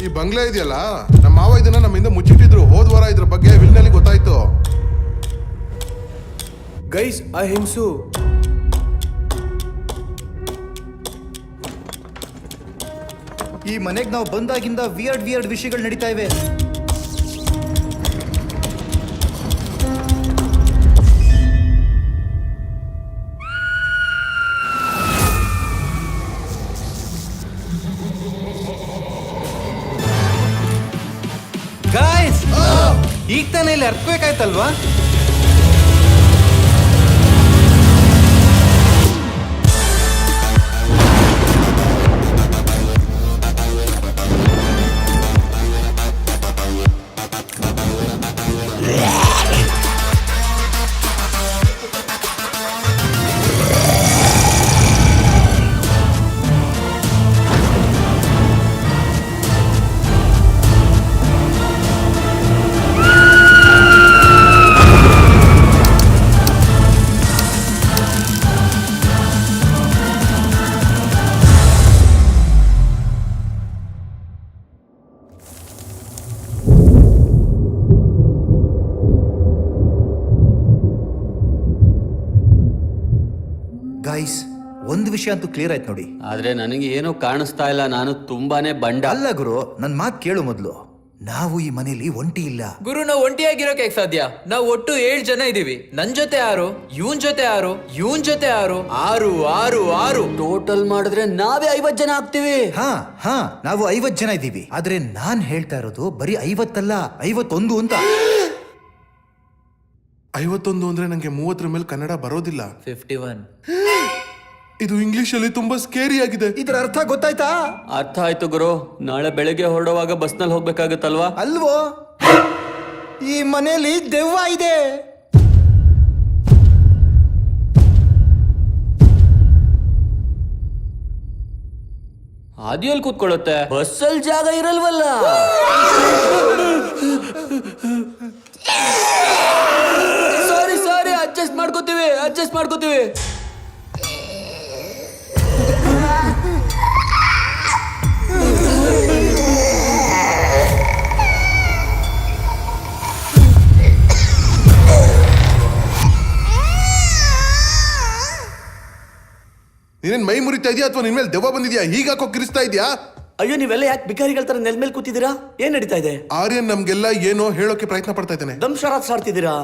ಈ ಬಂಗ್ಲೆ ಇದೆಯಲ್ಲ, ನಮ್ಮ ಮಾವ ಇದನ್ನ ನಮ್ಮಿಂದ ಮುಚ್ಚಿಟ್ಟಿದ್ರು. ಹೋದ ವಾರ ಇದ್ರ ಬಗ್ಗೆ ವಿಲ್ನಲ್ಲಿ ಗೊತ್ತಾಯ್ತು. ಗೈಸ್, ಆ ಹೆಂಗ್ಸು ಈ ಮನೆಗೆ ನಾವು ಬಂದಾಗಿಂದ ವಿಯರ್ಡ್ ವಿಷಯಗಳು ನಡೀತಾ ಇವೆ. ಗಾಯ್ಸ್, ಈಗ ತಾನೇ ಇಲ್ಲಿ ಅರ್ಥಬೇಕಾಯ್ತಲ್ವಾ? ಗೈಸ್, ಒಂದು ವಿಷಯ ಅಂತೂ ಕ್ಲಿಯರ್ ಆಯ್ತು ನೋಡಿ. ಆದ್ರೆ ನನಗೆ ಏನು ಕಾಣಿಸ್ತಾ ಇಲ್ಲ. ನಾನು ತುಂಬಾನೇ ಬಂಡ. ಅಲ್ಲ ಗುರು, ನನ್ ಮಾತು ಕೇಳು ಮೊದ್ಲು. ನಾವು ಈ ಮನೇಲಿ ಒಂಟಿ ಇಲ್ಲ ಗುರು. ನಾವು ಒಂಟಿಯಾಗಿರೋಕೆ ಸಾಧ್ಯ? ನಾವು ಒಟ್ಟು 7 ಜನ ಇದೀವಿ. ನನ್ ಜೊತೆ 6, ಇವನ್ ಜೊತೆ 6, ಇವನ್ ಜೊತೆ 6, 6 6 6 ಟೋಟಲ್ ಮಾಡಿದ್ರೆ ನಾವೇ 50 ಜನ ಆಗ್ತೀವಿ. ಹಾ ನಾವು 50 ಜನ ಇದ್ದೀವಿ. ಆದ್ರೆ ನಾನ್ ಹೇಳ್ತಾ ಇರೋದು ಬರೀ 50 ಅಲ್ಲ, 51 ಅಂತ. 51 ಅಂದ್ರೆ ನಂಗೆ 30 ಮೇಲೆ ಕನ್ನಡ ಬರೋದಿಲ್ಲ. 51. ಇದು ಇಂಗ್ಲಿಷ್ ಅಲ್ಲಿ ತುಂಬಾ ಸ್ಕೇರಿ ಆಗಿದೆ. ಇದರ ಅರ್ಥ ಗೊತ್ತಾಯ್ತಾ? ಅರ್ಥ ಆಯ್ತು ಗುರು. ನಾಳೆ ಬೆಳಗ್ಗೆ ಹೊರಡುವಾಗ ಬಸ್ನಲ್ಲಿ ಹೋಗ್ಬೇಕಾಗತ್ತಲ್ವಾ? ಅಲ್ವೋ, ಈ ಮನೇಲಿ ದೆವ್ವ ಇದೆ. ಆದಿಯಲ್ಲಿ ಕೂತ್ಕೊಳ್ಳುತ್ತೆ, ಬಸ್ಸಲ್ಲಿ ಜಾಗ ಇರಲ್ವಲ್ಲ. ಸಾರಿ, ಅಡ್ಜಸ್ಟ್ ಮಾಡ್ಕೋತೀವಿ. ನೀನೇನ್ ಮೈ ಮುರಿತಾ ಇದೆಯಾ ಅಥವಾ ನಿನ್ ಮೇಲೆ ದೆವ್ವ ಬಂದಿದ್ಯಾ? ಹೀಗಾಕೋ ಕಿರಿಸ್ತಾ ಇದೆಯಾ? ಅಯ್ಯೋ, ನೀವೆಲ್ಲ ಯಾಕೆ ಬಿಕಾರಿಗಳ ತರ ನೆಲ ಮೇಲೆ ಕೂತಿದ್ದೀರಾ? ಏನ್ ನಡೀತಾ ಇದೆ? ಆರ್ಯನ್ ನಮ್ಗೆಲ್ಲ ಏನೋ ಹೇಳೋಕೆ ಪ್ರಯತ್ನ ಪಡ್ತಾ ಇದ್ದಾನೆ. ದಂಶರಾತ್ ಸಾಡ್ತಿದ್ದೀರಾ?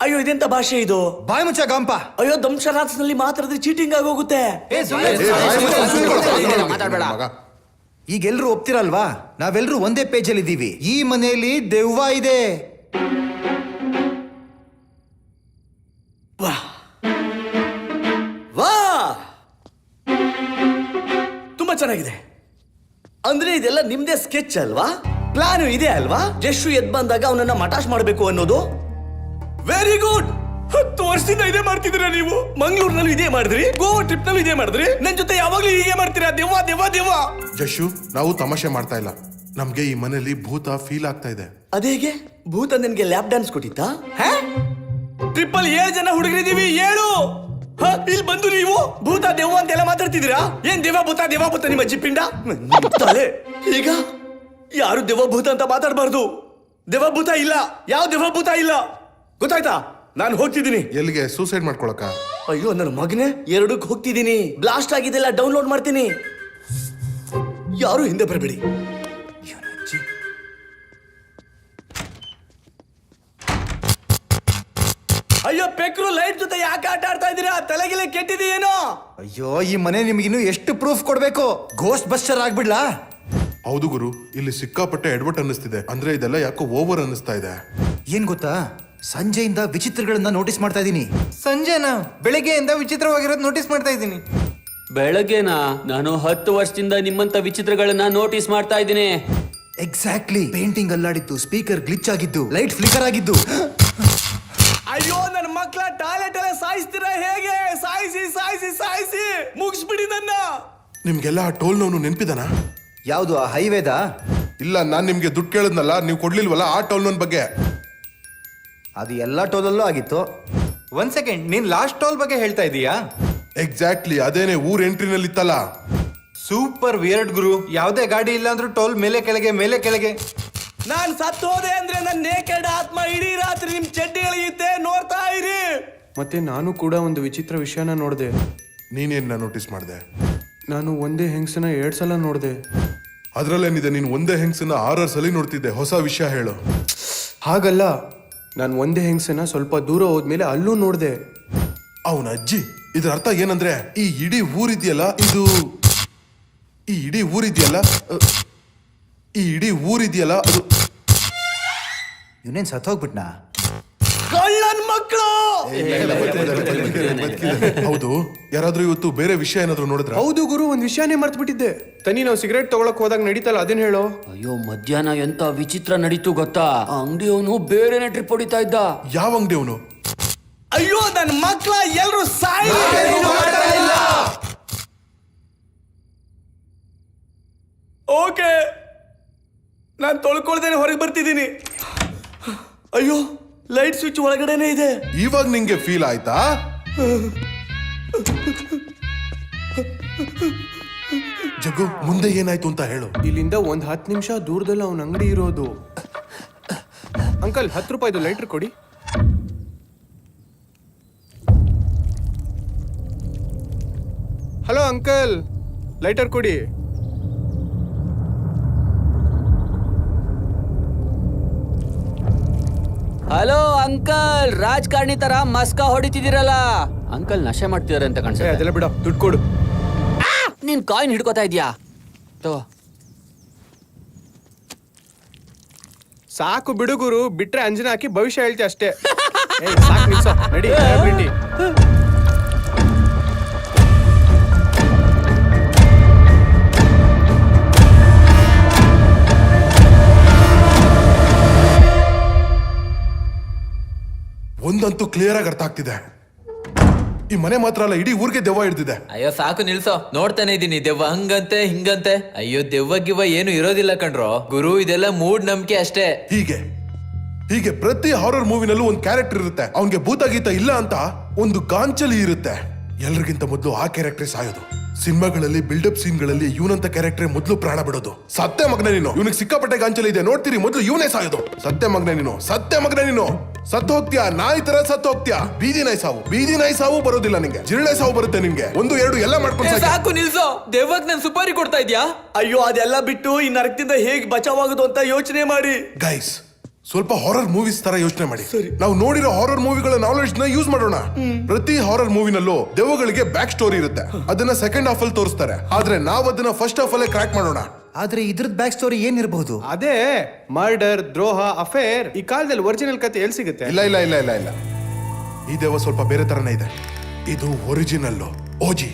ಅಯ್ಯೋ, ಇದೆಂತ ಭಾಷೆ ಇದು? ಬಾಯ್ ಮುಚ್ಚ ಗಾಂಪ. ಅಯ್ಯೋ, ದಂಶರಾತ್ಸ್ ನಲ್ಲಿ ಮಾತಾಡಿದ್ರೆ ಚೀಟಿಂಗ್ ಆಗೋಗುತ್ತೆ. ಈಗ ಎಲ್ರು ಒಪ್ತಿರಲ್ವಾ? ನಾವೆಲ್ರು ಒಂದೇ ಪೇಜ್ ಅಲ್ಲಿ ಇದ್ದೀವಿ. ಈ ಮನೆಯಲ್ಲಿ ದೆವ್ವ ಇದೆ. ವಾ, ತುಂಬಾ ಚೆನ್ನಾಗಿದೆ. ಅಂದ್ರೆ ಇದೆಲ್ಲ ನಿಮ್ದೇ ಸ್ಕೆಚ್ ಅಲ್ವಾ? ಪ್ಲಾನ್ ಇದೆ ಅಲ್ವಾ? ಜಸ್ಸು ಎದ್ ಬಂದಾಗ ಅವನನ್ನ ಮಟಾಶ್ ಮಾಡಬೇಕು ಅನ್ನೋದು. Very good. 10 ವರ್ಷದಿಂದ ಇದೇ ಮಾಡ್ತಿದ್ದೀರಾ ನೀವು. ಮಂಗಳೂರಿನಲ್ಲೂ ಇದೇ ಮಾಡಿದ್ರಿ, ಗೋವಾ ಟ್ರಿಪ್ ನಲ್ಲೂ ಇದೇ ಮಾಡಿದ್ರಿ. ನನ್ ಜೊತೆ ಯಾವಾಗ್ಲೂ ಹೀಗೆ ಮಾಡ್ತೀರಾ? ದೆವ್ವ. ಜಶು, ನಾವು ತಮಾಷೆ ಮಾಡ್ತಾ ಇಲ್ಲ. ನಮ್ಗೆ ಈ ಮನೇಲಿ ಭೂತ ಫೀಲ್ ಆಗ್ತಾ ಇದೆ. ಅದೇಗೆ? ಭೂತ ನಿನ್ಗೆ ಲ್ಯಾಪ್ ಡ್ಯಾನ್ಸ್ ಕೊಟ್ಟಿತ್ತಾ? ಟ್ರಿಪ್ ಅಲ್ಲಿ 7 ಜನ ಹುಡುಗರಿದೀವಿ. 7 ಇಲ್ಲಿ ಬಂದು ನೀವು ಭೂತ ದೆವ್ವ ಅಂತೆಲ್ಲ ಮಾತಾಡ್ತಿದ್ದೀರಾ? ಏನ್ ದೆವ್ವ ಭೂತ ನಿಮ್ಮ ಜಿಪ್ಪಿಂಡ ತಲೆ. ಈಗ ಯಾರು ದೆವ್ವ ಭೂತ ಅಂತ ಮಾತಾಡಬಾರ್ದು. ದೆವ್ವ ಭೂತ ಇಲ್ಲ, ಯಾವ ದೆವ್ವ ಭೂತ ಇಲ್ಲ, ಗೊತ್ತಾಯ್ತಾ? ನಾನು ಹೋಗ್ತಿದ್ದೀನಿ. ಎಲ್ಲಿಗೆ? ಸೂಸೈಡ್ ಮಾಡ್ಕೊಳಕ? ಅಯ್ಯೋ ನನ್ನ ಮಗನೇ, 2ಕ್ಕೆ ಹೋಗ್ತಿದ್ದೀನಿ. ಬ್ಲಾಸ್ಟ್ ಆಗಿದೆಲ್ಲ ಡೌನ್ಲೋಡ್ ಮಾಡ್ತೀನಿ. ಯಾರು ಹಿಂದೆ ಬರಬೇಡಿ. ಅಯ್ಯೋ ಪೆಕ್ರು, ಲೈಟ್ ಜೊತೆ ಯಾಕೆ ಆಟ ಆಡ್ತಾ ಇದ್ದೀರಾ? ತಲೆಗಿಲೆ ಕೆಟ್ಟಿದೆಯೇನೋ? ಅಯ್ಯೋ, ಈ ಮನೆ ನಿಮ್ಗಿನ್ನು ಎಷ್ಟು ಪ್ರೂಫ್ ಕೊಡ್ಬೇಕು? ಗೋಸ್ಟ್ ಬಸ್ಟರ್ ಆಗ್ಬಿಡ್ಲಾ? ಹೌದು ಗುರು, ಇಲ್ಲಿ ಸಿಕ್ಕಾಪಟ್ಟೆ ಎಡ್ವರ್ಟ್ ಅನ್ನಿಸ್ತಿದೆ. ಅಂದ್ರೆ ಇದೆಲ್ಲ ಯಾಕೋ ಓವರ್ ಅನ್ನಿಸ್ತಾ ಇದೆ. ಏನ್ ಗೊತ್ತಾ, ಸಂಜೆಯಿಂದ ವಿಚಿತ್ರಗಳನ್ನ ನೋಟಿಸ್ ಮಾಡ್ತಾ ಇದ್ದೀನಿ. ಸಂಜೆನಾ? ಬೆಳಿಗ್ಗೆಯಿಂದ ವಿಚಿತ್ರವಾಗಿರೋದು ನೋಟಿಸ್ ಮಾಡ್ತಾ ಇದ್ದೀನಿ. ಬೆಳಗ್ಗೆನಾ? ನಾನು 10 ವರ್ಷದಿಂದ ನಿಮ್ಮಂತ ವಿಚಿತ್ರಗಳನ್ನ ನೋಟಿಸ್ ಮಾಡ್ತಾ ಇದ್ದೀನಿ. ಎಕ್ಸಾಕ್ಟ್ಲಿ. ಪೇಂಟಿಂಗ್ ಅಲ್ಲಾಡಿದ್ದು, ಸ್ಪೀಕರ್ ಗ್ಲಿಚ್ ಆಗಿದ್ದು, ಲೈಟ್ ಫ್ಲಿಕರ್ ಆಗಿದ್ದು. ಅಯ್ಯೋ ನನ್ನ ಮಕ್ಕಳ, ಟಾಯ್ಲೆಟ್ ಎಲ್ಲ ಸಾಯಿಸ್ತೀರಾ ಹೇಗೆ? ಸಾಯಿಸಿ ಮುಗಿಸ್ಬಿಡಿ ನನ್ನ. ನಿಮ್ಗೆಲ್ಲ ಆ ಟೋಲ್ನವನು ನೆನ್ಪಿದಾನ? ಯಾವುದು, ಆ ಹೈವೇದ? ಇಲ್ಲ, ನಾನ್ ನಿಮ್ಗೆ ದುಡ್ಡು ಕೇಳಿದ್ನಲ್ಲ, ನೀವು ಕೊಡ್ಲಿಲ್ವಲ್ಲ ಆ ಟೋಲ್ನವನ್ ಬಗ್ಗೆ. ಅದು ಎಲ್ಲ ಟೋಲಲ್ಲೂ ಆಗಿತ್ತು. 1 ಸೆಕೆಂಡ್, ನೀನ್ ಲಾಸ್ಟ್ ಟೋಲ್ ಬಗ್ಗೆ ಹೇಳ್ತಾ ಇದೀಯಾ? ಎಕ್ಸಾಕ್ಟ್ಲಿ ಅದೇನೆ ಊರ್ ಎಂಟ್ರಿನಲ್ಲಿ ಇತ್ತಲ್ಲ. ಸೂಪರ್ ವಿಯರ್ಡ್ ಗುರು. ಯಾವುದೇ ಗಾಡಿ ಇಲ್ಲ ಅಂದ್ರೂ ಟೋಲ್ ಮೇಲೆ ಕೆಳಗೆ ಮೇಲೆ ಕೆಳಗೆ. ನಾನ್ ಸತ್ತು ಹೋದೆ ಅಂದ್ರೆ ನನ್ನ ನೇಕೆಡ್ ಆತ್ಮ ಇಡೀ ರಾತ್ರಿ ನಿಮ್ ಚಡ್ಡಿ ಎಳೆಯುತ್ತೆ, ನೋಡ್ತಾ ಇರಿ. ಮತ್ತೆ ನಾನು ಕೂಡ ಒಂದು ವಿಚಿತ್ರ ವಿಷಯನ ನೋಡಿದೆ. ನೀನೇನ ನೋಟಿಸ್ ಮಾಡಿದೆ? ನಾನು ಒಂದೇ ಹೆಂಗಸನ 2 ಸಲ ನೋಡಿದೆ. ಅದ್ರಲ್ಲೇನಿದೆ, ನೀನ್ ಒಂದೇ ಹೆಂಗಸನ್ನ 6 ಸಲ ನೋಡ್ತಿದ್ದೆ. ಹೊಸ ವಿಷಯ ಹೇಳು. ಹಾಗಲ್ಲ, ನಾನು ಒಂದೇ ಹೆಂಗಸನ ಸ್ವಲ್ಪ ದೂರ ಹೋದ್ಮೇಲೆ ಅಲ್ಲೂ ನೋಡಿದೆ. ಅವನ ಅಜ್ಜಿ. ಇದ್ರ ಅರ್ಥ ಏನಂದ್ರೆ ಈ ಇಡೀ ಊರಿದೆಯಲ್ಲ ಇದು ಈ ಇಡೀ ಊರಿದೆಯಲ್ಲ ಅದು ಇವನೇನ್ ಸತ್ತೋಗ್ಬಿಟ್ನಾ? ಕಳ್ಳನ್ ಮಕ್ಕಳು. ಹೌದು. ಯಾರಾದ್ರೂ ಇವತ್ತು ಬೇರೆ ವಿಷಯ ಏನಾದ್ರು ನೋಡಿದ್ರ? ಹೌದು ಗುರು, ಒಂದ್ ವಿಷಯನೇ ಮರ್ತು ಬಿಟ್ಟಿದ್ದೆ. ತನಿ, ನಾವು ಸಿಗರೇಟ್ ತಗೊಳಕ್ ಹೋದಾಗ ನಡೀತಲ್ಲ, ಅದೇನ್ ಹೇಳೋ. ಅಯ್ಯೋ, ಮಧ್ಯಾಹ್ನ ಎಂತ ವಿಚಿತ್ರ ನಡೀತು ಗೊತ್ತಾ? ಆ ಅಂಗಡಿಯವನು ಬೇರೆನೆ ಟ್ರಿಪ್ ಹೊಡಿತಾ ಇದ್ದ. ಯಾವ ಅಂಗಡಿ ಅವನು? ಅಯ್ಯೋ ನನ್ನ ಮಕ್ಕಳ, ಎಲ್ರು ಸಾಯಿ. ಓಕೆ, ನಾನು ತೊಳ್ಕೊಳ್ದೇನೆ ಹೊರಗೆ ಬರ್ತಿದ್ದೀನಿ. ಅಯ್ಯೋ, ಲೈಟ್ ಸ್ವಿಚ್ ಒಳಗಡೆನೆ ಇದೆ. ಇವಾಗ ನಿಂಗೆ ಫೀಲ್ ಆಯ್ತಾ? ಜಗ್ಗು, ಮುಂದೆ ಏನಾಯ್ತು ಅಂತ ಹೇಳು. ಇಲ್ಲಿಂದ ಒಂದ್ 10 ನಿಮಿಷ ದೂರದಲ್ಲಿ ಅವನ ಅಂಗಡಿ ಇರೋದು. ಅಂಕಲ್, 10 ರೂಪಾಯಿದು ಲೈಟ್ರ್ ಕೊಡಿ. ಹಲೋ ಅಂಕಲ್, ಲೈಟರ್ ಕೊಡಿ. ಹಲೋ ಅಂಕಲ್, ರಾಜಕಾರಣಿ ತರ ಮಸ್ಕ ಹೊಡಿತಿದ್ದೀರಲ್ಲ. ಅಂಕಲ್ ನಶೆ ಮಾಡ್ತಿದಾರೆ ಅಂತ ಏ, ಕಾಣಿಸುತ್ತೆ. ಅದೆಲ್ಲ ಬಿಡ, ದುಡ್ಡು ಕೊಡು. ನೀನ್ ಕಾಯಿನ್ ಹಿಡ್ಕೋತಾ ಇದೀಯಾ? ತಗೋ. ಸಾಕು ಬಿಡು ಗುರು, ಬಿಟ್ರೆ ಅಂಜನ ಹಾಕಿ ಭವಿಷ್ಯ ಹೇಳ್ತಿ ಅಷ್ಟೇ. ಏಯ್, ಸಾಕು ನಿಲ್ಸು, ನಡಿ ಬಿಡಿ. ಒಂದಂತೂ ಕ್ಲಿಯರ್ ಆಗಿ ಅರ್ಥ ಆಗ್ತಿದೆ. ಈ ಮನೆ ಮಾತ್ರ ಅಲ್ಲ, ಇಡೀ ಊರಿಗೆ ದೆವ್ವ ಹಿಡ್ದಿದೆ. ಅಯ್ಯೋ ಸಾಕು ನಿಲ್ಸೋ, ನೋಡ್ತಾನೆ ಇದೀನಿ ದೆವ್ವ ಹಂಗಂತೆ ಹಿಂಗಂತೆ. ಅಯ್ಯೋ ದೆವ್ವ ಗಿವ್ವ ಏನು ಇರೋದಿಲ್ಲ ಕಣ್ರೋ ಗುರು, ಇದೆಲ್ಲ ಮೂಡ್ ನಂಬಿಕೆ ಅಷ್ಟೇ. ಹೀಗೆ ಪ್ರತಿ ಹಾರರ್ ಮೂವಿನಲ್ಲೂ ಒಂದು ಕ್ಯಾರೆಕ್ಟರ್ ಇರುತ್ತೆ. ಅವನ್ಗೆ ಭೂತ ಗೀತ ಇಲ್ಲ ಅಂತ ಒಂದು ಗಾಂಚಲಿ ಇರುತ್ತೆ. ಎಲ್ರಿಗಿಂತ ಮೊದಲು ಆ ಕ್ಯಾರೆಕ್ಟರ್ ಸಾಯೋದು. ಸಿನಿಮಾಗಳಲ್ಲಿ ಬಿಲ್ಡಪ್ ಸೀನ್ಗಳಲ್ಲಿ ಇವನಂತ ಕ್ಯಾರೆಕ್ಟರ್ ಮೊದಲು ಪ್ರಾಣ ಬಿಡೋದು. ಸತ್ಯ ಮಗನೇ ನೀನು, ಇವನಿಗೆ ಸಿಕ್ಕಾಪಟ್ಟೆ ಗಾಂಚಲಿ ಇದೆ, ನೋಡ್ತೀರಿ ಮೊದಲು ಇವನೇ ಸಾಯೋದು. ಸತ್ಯ ಮಗನೇ ನೀನು ಸತ್ತು ಹೋಗ್ತೀಯಾ, ನಾಯಿ ತರ ಸತ್ತು ಹೋಗ್ತೀಯಾ. ಬೀದಿ ನಾಯಿ ಸಾವು ಬರೋದಿಲ್ಲ ನಿಂಗೆ, ಜಿರಳೆ ಸಾವು ಬರುತ್ತೆ ನಿನ್ಗೆ. 1 2 ಎಲ್ಲ ಮಾಡ್ಕೊಂಡು ಸಾಕು ನಿಲ್ಸೋ, ದೆವ್ವಕ್ ನನ್ ಸುಪಾರಿ ಕೊಡ್ತಾ ಇದ್ಯಾ? ಅಯ್ಯೋ, ಅದೆಲ್ಲ ಬಿಟ್ಟು ಈ ನರಕದಿಂದ ಹೇಗ್ ಬಚಾವಾಗೋದು ಅಂತ ಯೋಚನೆ ಮಾಡಿ. ಗೈಸ್, ಸ್ವಲ್ಪ ಹಾರರ್ ಮೂವೀಸ್ ತರ ಯೋಚನೆ ಮಾಡಿ. ನಾವು ನೋಡಿರೋ ಹಾರರ್ ಮೂವಿಗಳ ನಾಲೆಡ್ಜ್ ನ ಯೂಸ್ ಮಾಡೋಣ. ಪ್ರತಿ ಹಾರರ್ ಮೂವಿನಲ್ಲೂ ದೆವ್ವಗಳಿಗೆ ಬ್ಯಾಕ್ ಸ್ಟೋರಿ ಇರುತ್ತೆ. ಅದನ್ನ ಸೆಕೆಂಡ್ ಹಾಫ್ ಅಲ್ಲಿ ತೋರಿಸ್ತಾರೆ, ಆದ್ರೆ ನಾವು ಅದನ್ನ ಫಸ್ಟ್ ಹಾಫ್ ಅಲ್ಲೇ ಕ್ರ್ಯಾಕ್ ಮಾಡೋಣ. ಆದ್ರೆ ಇದ್ರದ್ ಬ್ಯಾಕ್ ಸ್ಟೋರಿ ಏನಿರಬಹುದು? ಅದೇ ಮರ್ಡರ್, ದ್ರೋಹ, ಅಫೇರ್. ಈ ಕಾಲದಲ್ಲಿ ಒರಿಜಿನಲ್ ಕತೆ ಎಲ್ಲಿ ಸಿಗುತ್ತೆ? ಇಲ್ಲ. ಈ ದೆವ್ವ ಸ್ವಲ್ಪ ಬೇರೆ ತರನೇ ಇದೆ. ಇದು ಒರಿಜಿನಲ್ ಓಜಿ.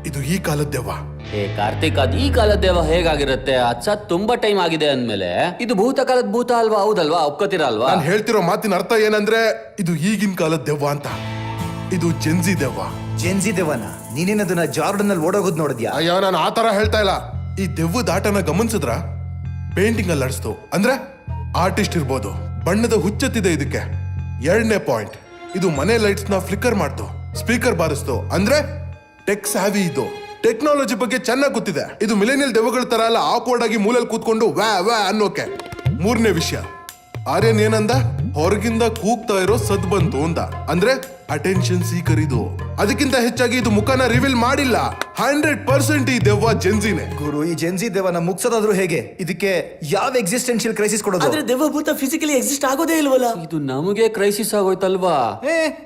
ಇದು ಈ ಕಾಲದ ದೆವ್ವ. ಹೇ ಕಾರ್ತಿಕ್, ಅದ್ ಈ ಕಾಲದ ದೆವ್ವ ಹೇಗಾಗಿರುತ್ತೆ? ಅಚ್ಚ ತುಂಬಾ ಟೈಮ್ ಆಗಿದೆ ಅಂದ್ಮೇಲೆ ಇದು ಭೂತ ಕಾಲದ ಭೂತ ಅಲ್ವಾ? ಹೌದಲ್ವಾ? ಒಪ್ಕೋತೀರಾ ಅಲ್ವಾ? ನಾನು ಹೇಳ್ತಿರೋ ಮಾತಿನ ಅರ್ಥ ಏನಂದ್ರೆ ಇದು ಈಗಿನ ಕಾಲದ ದೆವ್ವ ಅಂತ. ಇದು ಜೆನ್ಜಿ ದೆವ್ವ. ಜೆನ್ಜಿ ದೆವ್ವನ? ನೀನೇನದನ್ನ ಜಾರ್ಡನ್ ಅಲ್ಲಿ ಓಡೋಗೋದ್ ನೋಡಿದ್ಯಾ? ಅಯ್ಯೋ, ನಾನು ಆ ತರ ಹೇಳ್ತಾ ಇಲ್ಲ. ಈ ದೆವ್ವದ ಆಟನ ಗಮನಿಸಿದ್ರ ಪೇಂಟಿಂಗ್ ಅಲ್ಲಿ ಅಡಿಸ್ತು ಅಂದ್ರೆ ಆರ್ಟಿಸ್ಟ್ ಇರ್ಬೋದು. ಬಣ್ಣದ ಹುಚ್ಚತ್ತಿದೆ ಇದಕ್ಕೆ. 2ನೇ ಪಾಯಿಂಟ್, ಇದು ಮನೆ ಲೈಟ್ಸ್ ನ ಫ್ಲಿಕ್ಕರ್ ಮಾಡ್ತು, ಸ್ಪೀಕರ್ ಬಾರಿಸ್ತು ಅಂದ್ರೆ ಟೆಕ್ ಸ್ಯಾವಿ. ಇದು ಟೆಕ್ನಾಲಜಿ ಬಗ್ಗೆ ಚೆನ್ನಾಗಿ ಗೊತ್ತಿದೆ. ಇದು ಮಿಲೇನಿಯಲ್ ದೆವ್ವಗಳ ತರ ಎಲ್ಲ ಆಕ್ವರ್ಡ್ ಆಗಿ ಮೂಲೆಯಲ್ಲಿ ಕೂತ್ಕೊಂಡು ವ್ಯಾ ಅನ್ನೋಕೆ. 3ನೇ ವಿಷಯ, ಆರ್ಯನ್ ಏನಂದ? ಹೊರಗಿಂದ ಕೂಗ್ತಾ ಇರೋ ಸದ್ ಬಂತು ಅಂದ, ಅಂದ್ರೆ ಅಟೆನ್ಷನ್ ಸೀಕರ್ ಇದು. ಅದಕ್ಕಿಂತ ಹೆಚ್ಚಾಗಿ ಇದು ಮುಖನ ರಿವೀಲ್ ಮಾಡಿಲ್ಲ. 100% ಈ ದೆವ್ವ ಜೆನ್ಜಿನೇ. ಗುರು, ಈ ಜೆನ್ಜಿ ದೆವ್ವನ ಮುಗ್ಸೋದಾದ್ರೂ ಹೇಗೆ? ಇದಕ್ಕೆ ಯಾವ ಎಕ್ಸಿಸ್ಟೆನ್ಷಿಯಲ್ ಕ್ರೈಸಿಸ್ ಕೊಡೋದು? ಆದ್ರೆ ದೆವ್ವ ಭೂತ ಫಿಸಿಕಲಿ ಎಕ್ಸಿಸ್ಟ್ ಆಗೋದೇ ಇಲ್ವಲ್ಲ. ಇದು ನಮಗೆ ಕ್ರೈಸಿಸ್ ಆಗೋಯ್ತಲ್ವಾ?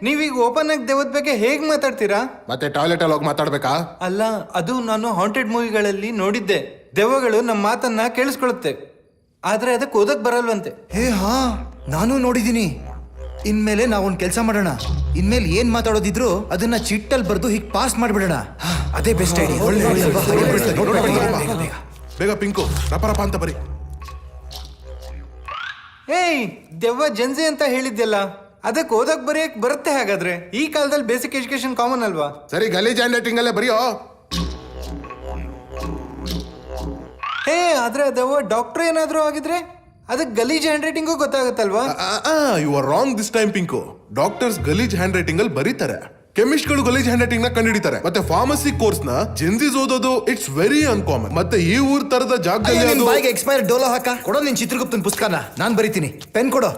ನೀವೀಗ ಓಪನ್ ಆಗಿ ದೆವ್ವದ ಬಗ್ಗೆ ಹೇಗ್ ಮಾತಾಡ್ತೀರಾ? ಮತ್ತೆ ಟಾಯ್ಲೆಟ್ ಅಲ್ಲಿ ಹೋಗಿ ಮಾತಾಡ್ಬೇಕಾ? ಅಲ್ಲ, ಅದು ನಾನು ಹಾಂಟೆಡ್ ಮೂವಿಗಳಲ್ಲಿ ನೋಡಿದ್ದೆ. ದೆವ್ವಗಳು ನಮ್ಮ ಮಾತನ್ನ ಕೇಳಿಸ್ಕೊಳುತ್ತೆ, ಆದ್ರೆ ಅದಕ್ಕೆ ಓದಕ್ ಬರಲ್ವಂತೆ. ಹಾ, ನಾನು ನೋಡಿದೀನಿ. ಇನ್ಮೇಲೆ ನಾವೊಂದ್ ಕೆಲಸ ಮಾಡೋಣ. ಇನ್ಮೇಲೆ ಏನ್ ಮಾತಾಡೋದಿದ್ರು ಅದನ್ನ ಚಿಟ್ಟಲ್ಲಿ ಬರ್ದು ಹೀಗೆ ಪಾಸ್ ಮಾಡ್ಬಿಡೋಣ. ಅದೇ ಬೆಸ್ಟ್ ಐಡಿಯಾ. ಬೇಗ ಪಿಂಕು, ರಪ ಅಂತ ಬರಿ. ದೆವ್ವ ಜೆನ್ಜಿ ಅಂತ ಹೇಳಿದ್ಯಲ್ಲ, ಅದಕ್ಕೆ ಓದಕ್ ಬರೆಯಕ್ ಬರುತ್ತೆ ಹಾಗಾದ್ರೆ? ಈ ಕಾಲದಲ್ಲಿ ಬೇಸಿಕ್ ಎಜುಕೇಶನ್ ಕಾಮನ್ ಅಲ್ವಾ? ಸರಿ, ಗಲೀಜ್ ಹ್ಯಾಂಡ್ ರೈಟಿಂಗ್ ಅಲ್ಲೇ ಬರೆಯೋ. ಆದ್ರೆ ದೆವ್ವ ಡಾಕ್ಟರ್ ಏನಾದ್ರೂ ಆಗಿದ್ರೆ ಅದಕ್ಕೆ ಗಲೀಜ್ ಹ್ಯಾಂಡ್ ರೈಟಿಂಗು ಗೊತ್ತಾಗುತ್ತಲ್ವಾ? You are wrong this time Pinku. Doctors ಗಲೀಜ್ ಹ್ಯಾಂಡ್ ರೈಟಿಂಗ್ ಅಲ್ಲಿ ಬರೀತಾರೆ. ಕೆಮಿಸ್ಟ್ಗಳು ಗಲೀಜ್ ಹ್ಯಾಂಡ್ ರೈಟಿಂಗ್ ನ ಕಂಡುಹಿಡಿತಾರೆ ಮತ್ತೆ ಫಾರ್ಮಸಿ ಕೋರ್ಸ್ ನ ಜೆನ್ಸಿಸ್ ಓದೋದು ಇಟ್ಸ್ ವೆರಿ ಅನ್ಕಾಮನ್. ಮತ್ತೆ ಈ ಊರ್ ತರದ ಜಾಗದಲ್ಲಿ ಅದು ಬಾಯಿಗೆ ಎಕ್ಸ್ಪೈರ್ ಡೋಲೋ ಹಾಕ ಕೊಡೋ ನಿನ್ ಚಿತ್ರಗುಪ್ತನ ಪುಸ್ತಕನ ನಾನ್ ಬರೀತೀನಿ. ಪೆನ್ ಕೊಡೋ.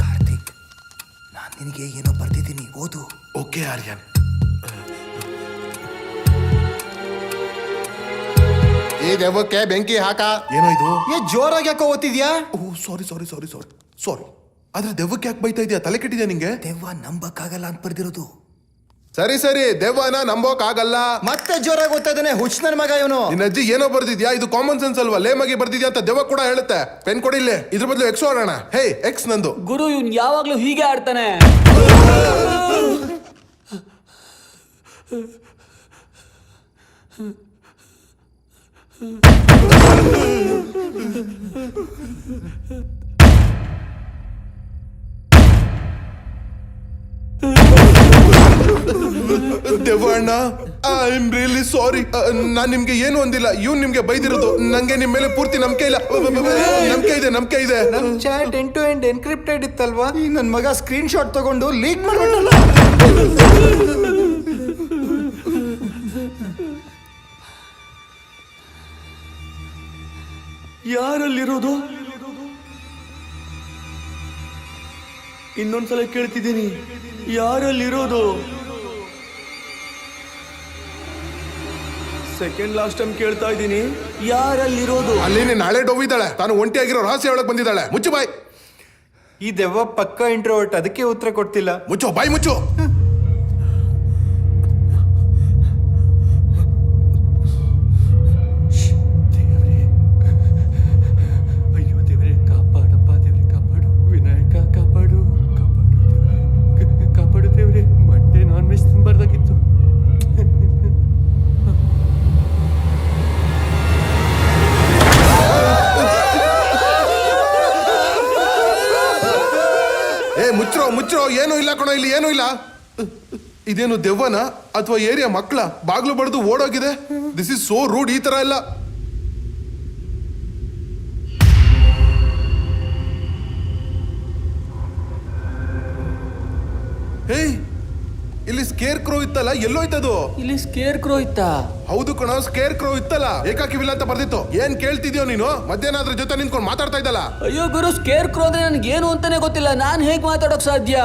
ಕಾರ್ತಿಕ್, ನಾನ್ ನಿನಗೆ ಏನೋ ಬರ್ತಿದ್ದೀನಿ, ಓದು. ಓಕೆ ಆರ್ಯನ್. ಈ ದೆವ್ವಕ್ಕೆ ಬೆಂಕಿ ಹಾಕ. ಏನೋ ಇದು? ಜೋರಾಗಿ ಯಾಕೋ ಓದ್ತಿದ್ಯಾ? ಓ ಸಾರಿ ಸಾರಿ ಸಾರಿ ಸಾರಿ ಸಾರಿ. ಆದ್ರೆ ದೆವ್ವಕ್ಕೆ ಯಾಕೆ ಬೈತಾ ಇದೆಯಾ? ತಲೆ ಕೆಟ್ಟಿದ್ಯಾ ನಿಂಗೆ? ದೆವ್ವ ನಂಬಕ್ಕಾಗಲ್ಲ ಅಂತ ಬರ್ದಿರೋದು. ಸರಿ ಸರಿ, ದೆವ್ವನ ನಂಬೋಕ್ ಆಗಲ್ಲ. ಮತ್ತೆ ಜೋರಾಗಿ ಓದ್ತಾ ಇದ್ದಾನೆ ಹುಚ್ಚ ನನ್ ಮಗ ಇವನು. ನಿನ್ನ ಅಜ್ಜಿ ಏನೋ ಬರ್ದಿದ್ಯಾ? ಇದು ಕಾಮನ್ ಸೆನ್ಸ್ ಅಲ್ವಾ? ಲೇಮಾಗಿ ಬರ್ದಿದ್ಯಾ ಅಂತ ದೆವ್ವ ಕೂಡ ಹೇಳುತ್ತೆ. ಪೆನ್ ಕೊಡಿಲ್ಲೇ, ಇದ್ರ ಬದಲು ಎಕ್ಸ್ ಆಡೋಣ. ಹೇ ಎಕ್ಸ್ ನಂದು. ಗುರು ಇವ್ನ್ ಯಾವಾಗ್ಲೂ ಹೀಗೆ ಆಡ್ತಾನೆ. ದೆವ್ವ ಅಣ್ಣ, ಐ ಆಮ್ ರಿಯಲಿ ಸಾರಿ. ನಾನ್ ನಿಮ್ಗೆ ಏನು ಅಂದಿಲ್ಲ. ಇವ್ನು ನಿಮ್ಗೆ ಬೈದಿರೋದು. ನಂಗೆ ನಿಮ್ ಮೇಲೆ ಪೂರ್ತಿ ನಂಬಿಕೆ ಇಲ್ಲ. ನಂಬಿಕೆ ಇದೆ. ನಮ್ chat end to end encrypted ಇತ್ತಲ್ವಾ? ಈ ನನ್ ಮಗ ಸ್ಕ್ರೀನ್ ಶಾಟ್ ತಗೊಂಡು ಲೀಕ್ ಮಾಡ್ಬಿಟ್ಟಲ್ಲ. ಯಾರಲ್ಲಿರೋದು? ಇನ್ನೊಂದ್ಸಲ ಕೇಳ್ತಿದ್ದೀನಿ, ಯಾರಲ್ಲಿರೋದು? ಸೆಕೆಂಡ್ ಲಾಸ್ಟ್ ಟೈಮ್ ಕೇಳ್ತಾ ಇದ್ದೀನಿ, ಯಾರಲ್ಲಿರೋದು? ಅಲ್ಲಿ ನಾಳೆ ಡೋವಿದ್ದಾಳೆ. ತಾನು ಒಂಟಿಯಾಗಿರೋ ರಹಸ್ಯ ಒಳಗೆ ಬಂದಿದ್ದಾಳೆ. ಮುಚ್ಚು ಬಾಯ್. ಈ ದೆವ್ವ ಪಕ್ಕ ಇಂಟ್ರೋವರ್ಟ್, ಅದಕ್ಕೆ ಉತ್ತರ ಕೊಡ್ತಿಲ್ಲ. ಮುಚ್ಚು ಬಾಯ್, ಮುಚ್ಚು. ಅಯ್ಯೋ ದೇವ್ರೆ, ಕಾಪಾಡಪ್ಪ ದೇವ್ರೆ, ಕಾಪಾಡು. ವಿನಾಯಕ ಕಾಪಾಡು, ಕಾಪಾಡು ದೇವ್ರೆ, ಕಾಪಾಡು ದೇವ್ರೆ. ಮಂಡೆ ನಾನ್ ವೆಜ್ ತಿನ್ಬಾರ್ದಾಗಿತ್ತು. ಮುಚ್ಚ್ರೋ. ಏನು ಇಲ್ಲ ಕಣೋ, ಇಲ್ಲಿ ಏನೂ ಇಲ್ಲ. ಇದೇನು ದೆವ್ವನ ಅಥವಾ ಏರಿಯಾ ಮಕ್ಕಳ? ಬಾಗ್ಲು ಬಡ್ದು ಓಡೋಗಿದೆ. This is so rude. ಈ ತರ ಎಲ್ಲ ಹೇಯ್, ಇಲ್ಲಿ ಸ್ಕೇರ್ ಕ್ರೋ ಇತ್ತಲ್ಲ, ಎಲ್ಲೋಯ್ತದು? ಇಲ್ಲಿ ಸ್ಕೇರ್ ಕ್ರೋ ಇತ್ತಾ? ಹೌದು ಕಣೋ, ಸ್ಕೇರ್ ಕ್ರೋ ಇತ್ತಲ್ಲ. ಏಕಾಕಿವಿಲ್ಲ ಅಂತ ಬರ್ದಿತ್ತು. ಏನ್ ಕೇಳ್ತಿದ್ಯೋ ನೀನು? ಮಧ್ಯಾಹ್ನ ಅದ್ರ ಜೊತೆ ನಿಂತ್ಕೊಂಡು ಮಾತಾಡ್ತಾ ಇದ್ದಲ್ಲ. ಅಯ್ಯೋ ಗುರು, ಸ್ಕೇರ್ ಕ್ರೋ ಅಂದ್ರೆ ನನ್ಗೆ ಏನು ಅಂತಾನೆ ಗೊತ್ತಿಲ್ಲ. ನಾನ್ ಹೇಗ್ ಮಾತಾಡೋಕ್ ಸಾಧ್ಯ?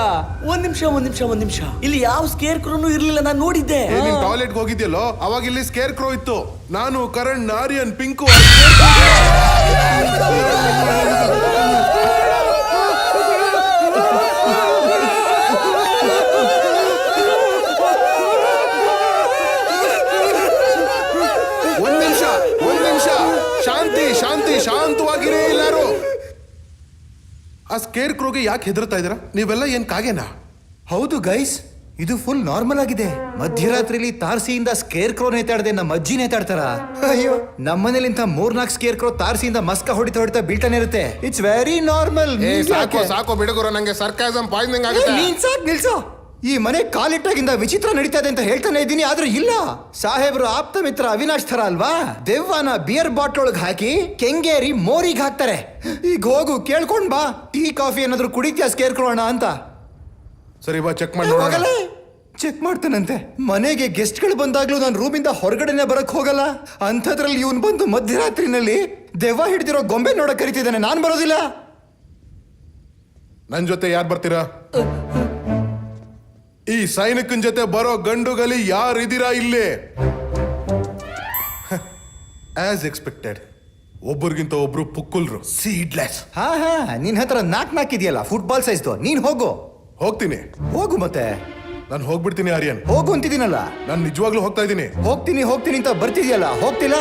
ಒಂದ್ ನಿಮಿಷ. ಇಲ್ಲಿ ಯಾವ ಸ್ಕೇರ್ ಕ್ರೋನು ಇರ್ಲಿಲ್ಲ, ನಾನು ನೋಡಿದ್ದೆ. ನೀನ್ ಟಾಯ್ಲೆಟ್ ಹೋಗಿದ್ಯಲ್ಲೋ, ಅವಾಗ ಇಲ್ಲಿ ಸ್ಕೇರ್ ಕ್ರೋ ಇತ್ತು. ನಾನು, ಕರಣ್, ಆರ್ಯನ್, ಪಿಂಕು. ಒಂದ್ ನಿಮಿಷ. ಶಾಂತಿ, ಶಾಂತವಾಗಿರೇ ಎಲ್ಲಾರು. ಆ ಸ್ಕೇರ್ ಕ್ರೋಗೆ ಯಾಕೆ ಹೆದರ್ತಾ ಇದ್ದೀರಾ? ನೀವೆಲ್ಲ ಏನ್ ಕಾಗೆನಾ? ಹೌದು ಗೈಸ್, ಇದು ಫುಲ್ ನಾರ್ಮಲ್ ಆಗಿದೆ. ಮಧ್ಯರಾತ್ರಿಲಿ ತಾರಸಿಯಿಂದ ಸ್ಕೇರ್ ಕ್ರೋ ನೇತಾಡದೆ ನಮ್ಮ ಅಜ್ಜಿ ನೇತಾಡ್ತಾರ? ಅಯ್ಯೋ, ನಮ್ಮನೇಲಿ ಇಂಥ 3-4 ಸ್ಕೇರ್ ಕ್ರೋ ತಾರಸಿಯಿಂದ ಮಸ್ಕ ಹೊಡಿತಾ ಬೀಳ್ತಾನೆ ಇರುತ್ತೆ. It's very normal. ಸಾಕು ಬಿಡುಗರು, ನಂಗೆ ಸರ್ಕಾಸಮ್ ಪಾಯ್ಸನಿಂಗ್ ಆಗುತ್ತೆ. ನೀನ್ ಸಾಕ್ ನಿಲ್ಸೋ. ಈ ಮನೆ ಕಾಲಿಟ್ಟಾಗಿಂದ ವಿಚಿತ್ರ ನಡೀತಾ ಇದೆ ಅಂತ ಹೇಳ್ತಾನೆ ಇದ್ದೀನಿ, ಆದ್ರೆ ಇಲ್ಲ. ಸಾಹೇಬ್ರು ಆಪ್ತ ಮಿತ್ರ ಅವಿನಾಶ್ ಥರ ಅಲ್ವಾ? ದೆವ್ವನ ಬಿಯರ್ ಬಾಟ್ಲ್ ಒಳಗೆ ಹಾಕಿ ಕೆಂಗೇರಿ ಮೋರಿಗೆ ಹಾಕ್ತಾರೆ. ಈಗ ಹೋಗು, ಕೇಳ್ಕೊಂಡ್ ಬಾ. ಟೀ ಕಾಫಿ ಏನಾದ್ರು ಕುಡಿತ್ಯಾ ಸ್ಕೇರ್ ಕ್ರೋ ಅಣ್ಣ ಅಂತ? ಸರಿ ಬಾ, ಚೆಕ್ ಮಾಡಿ ನೋಡೋಣ. ಚೆಕ್ ಮಾಡ್ತಾನಂತೆ. ಮನೆಗೆ ಗೆಸ್ಟ್ಗಳು ಬಂದಾಗ್ಲೂ ನಾನು ರೂಮಿಂದ ಹೊರಗಡೆನೆ ಬರಕ್ ಹೋಗಲ್ಲ. ಅಂಥದ್ರಲ್ಲಿ ಇವನ್ ಬಂದು ಮಧ್ಯರಾತ್ರಿನಲ್ಲಿ ದೆವ್ವ ಹಿಡಿದಿರೋ ಗೊಂಬೆ ನೋಡಕ್ ಕರಿತಿದ್ದಾನೆ. ನಾನ್ ಬರೋದಿಲ್ಲ. ನನ್ ಜೊತೆ ಯಾರು ಬರ್ತೀರಾ? ಈ ಸೈನಿಕನ್ ಜೊತೆ ಬರೋ ಗಂಡುಗಲಿ ಯಾರಿದ್ದೀರಾ ಇಲ್ಲಿ? ಆಸ್ ಎಕ್ಸ್ಪೆಕ್ಟೆಡ್, ಒಬ್ಬರಿಗಿಂತ ಒಬ್ರು ಪುಕ್ಕುಲ್ರು, ಸೀಡ್ಲೆಸ್. ಹಾ, ನಿನ್ ಹತ್ರ ನಾಕ್ ಇದೆಯಲ್ಲ, ಫುಟ್ಬಾಲ್ ಸೈಜ್ದು. ನೀನ್ ಹೋಗ್ತೀನಿ. ಹೋಗು ಮತ್ತೆ. ನಾನು ಹೋಗ್ಬಿಡ್ತೀನಿ ಆರ್ಯನ್. ಹೋಗು ಅಂತಿದ್ದೀನಲ್ಲ. ನಾನು ನಿಜವಾಗ್ಲೂ ಹೋಗ್ತಾ ಇದ್ದೀನಿ. ಹೋಗ್ತೀನಿ ಅಂತ ಬರ್ತಿದ್ಯಲ್ಲ, ಹೋಗ್ತಿಲ್ಲ?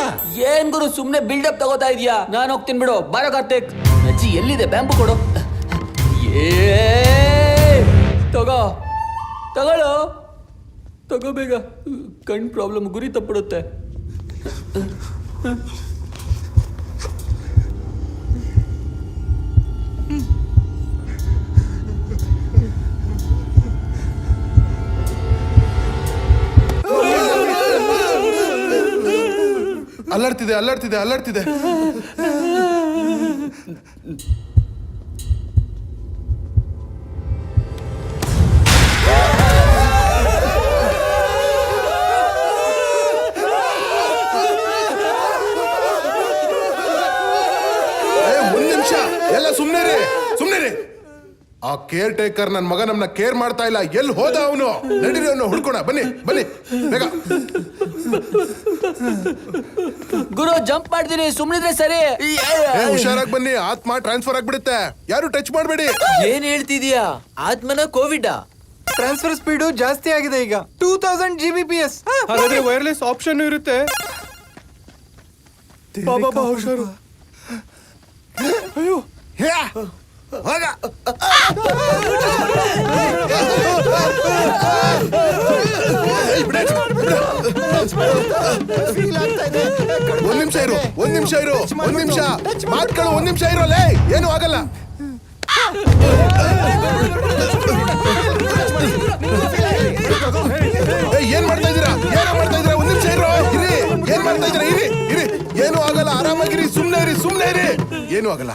ಏನ್ ಗುರು, ಸುಮ್ನೆ ಬಿಲ್ಡಪ್ ತಗೋತಾ ಇದೀಯಾ? ನಾನು ಹೋಗ್ತೀನಿ ಬಿಡು. ಬಾರೋ ಕಾರ್ತಿಕ್. ಅಜ್ಜಿ ಎಲ್ಲಿದೆ? ಬ್ಯಾಂಬು ಕೊಡು. ತಗೋ ಬೇಗ. ಕಣ್ ಪ್ರಾಬ್ಲಮ್, ಗುರಿ ತಪ್ಪಿಡುತ್ತೆ. ಅಲ್ಲ ಅಲ್ಲಾಡ್ತಿದೆ ಅಲ್ಲಾಡ್ತಿದೆ ಅಲ್ಲಾಡ್ತಿದೆ. ಒಂದ್ ನಿಮಿಷ ಎಲ್ಲ ಸುಮ್ನೆ ರೀ. ಆ ಕೇರ್ ಟೇಕರ್ ನನ್ ಮಗ ನಮ್ನ ಕೇರ್ ಮಾಡ್ತಾ ಇಲ್ಲ. ಎಲ್ಲಿ ಹೋದ ಅವನು? ನಡೀರಿ ಅವನು ಹುಡ್ಕೋಣ. ಬನ್ನಿ ಬೇಗ. ಗುರು ಜಂಪ್ ಮಾಡ್ತೀನಿ, ಸುಮ್ನಿದ್ರೆ ಸರಿ. ಹುಷಾರಾಗಿ ಬನ್ನಿ, ಆತ್ಮ ಟ್ರಾನ್ಸ್ಫರ್ ಆಗ್ಬಿಡುತ್ತೆ. ಯಾರು ಟಚ್ ಮಾಡಬೇಡಿ. ಏನ್ ಹೇಳ್ತಿದ್ಯಾ? ಆತ್ಮನ ಕೋವಿಡ್ ಟ್ರಾನ್ಸ್ಫರ್ ಸ್ಪೀಡು ಜಾಸ್ತಿ ಆಗಿದೆ ಈಗ, 2000 Gbps. ಹಾಗಾದ್ರೆ ವೈರ್ಲೆಸ್ ಆಪ್ಷನ್ ಇರುತ್ತೆ. ಬಾಬಾ ಹುಷಾರು. ಅಯ್ಯೋ ಹೋಗ. ಒಂದ್ ನಿಮಿಷ ಇರು. ಮಾತ್ಗಳು ಒಂದ್ ನಿಮಿಷ ಇರೋಲ್ಲೇ, ಏನು ಆಗಲ್ಲ. ಏನ್ ಮಾಡ್ತಾ ಇದೀರಾ? ಒಂದ್ ನಿಮಿಷ ಇರೋ. ಏನ್ ಮಾಡ್ತಾ ಇದೀರಾ? ಇರಿ. ಏನು ಆಗಲ್ಲ, ಆರಾಮಾಗಿರಿ. ಸುಮ್ನೆ ಇರಿ. ಏನು ಆಗಲ್ಲ.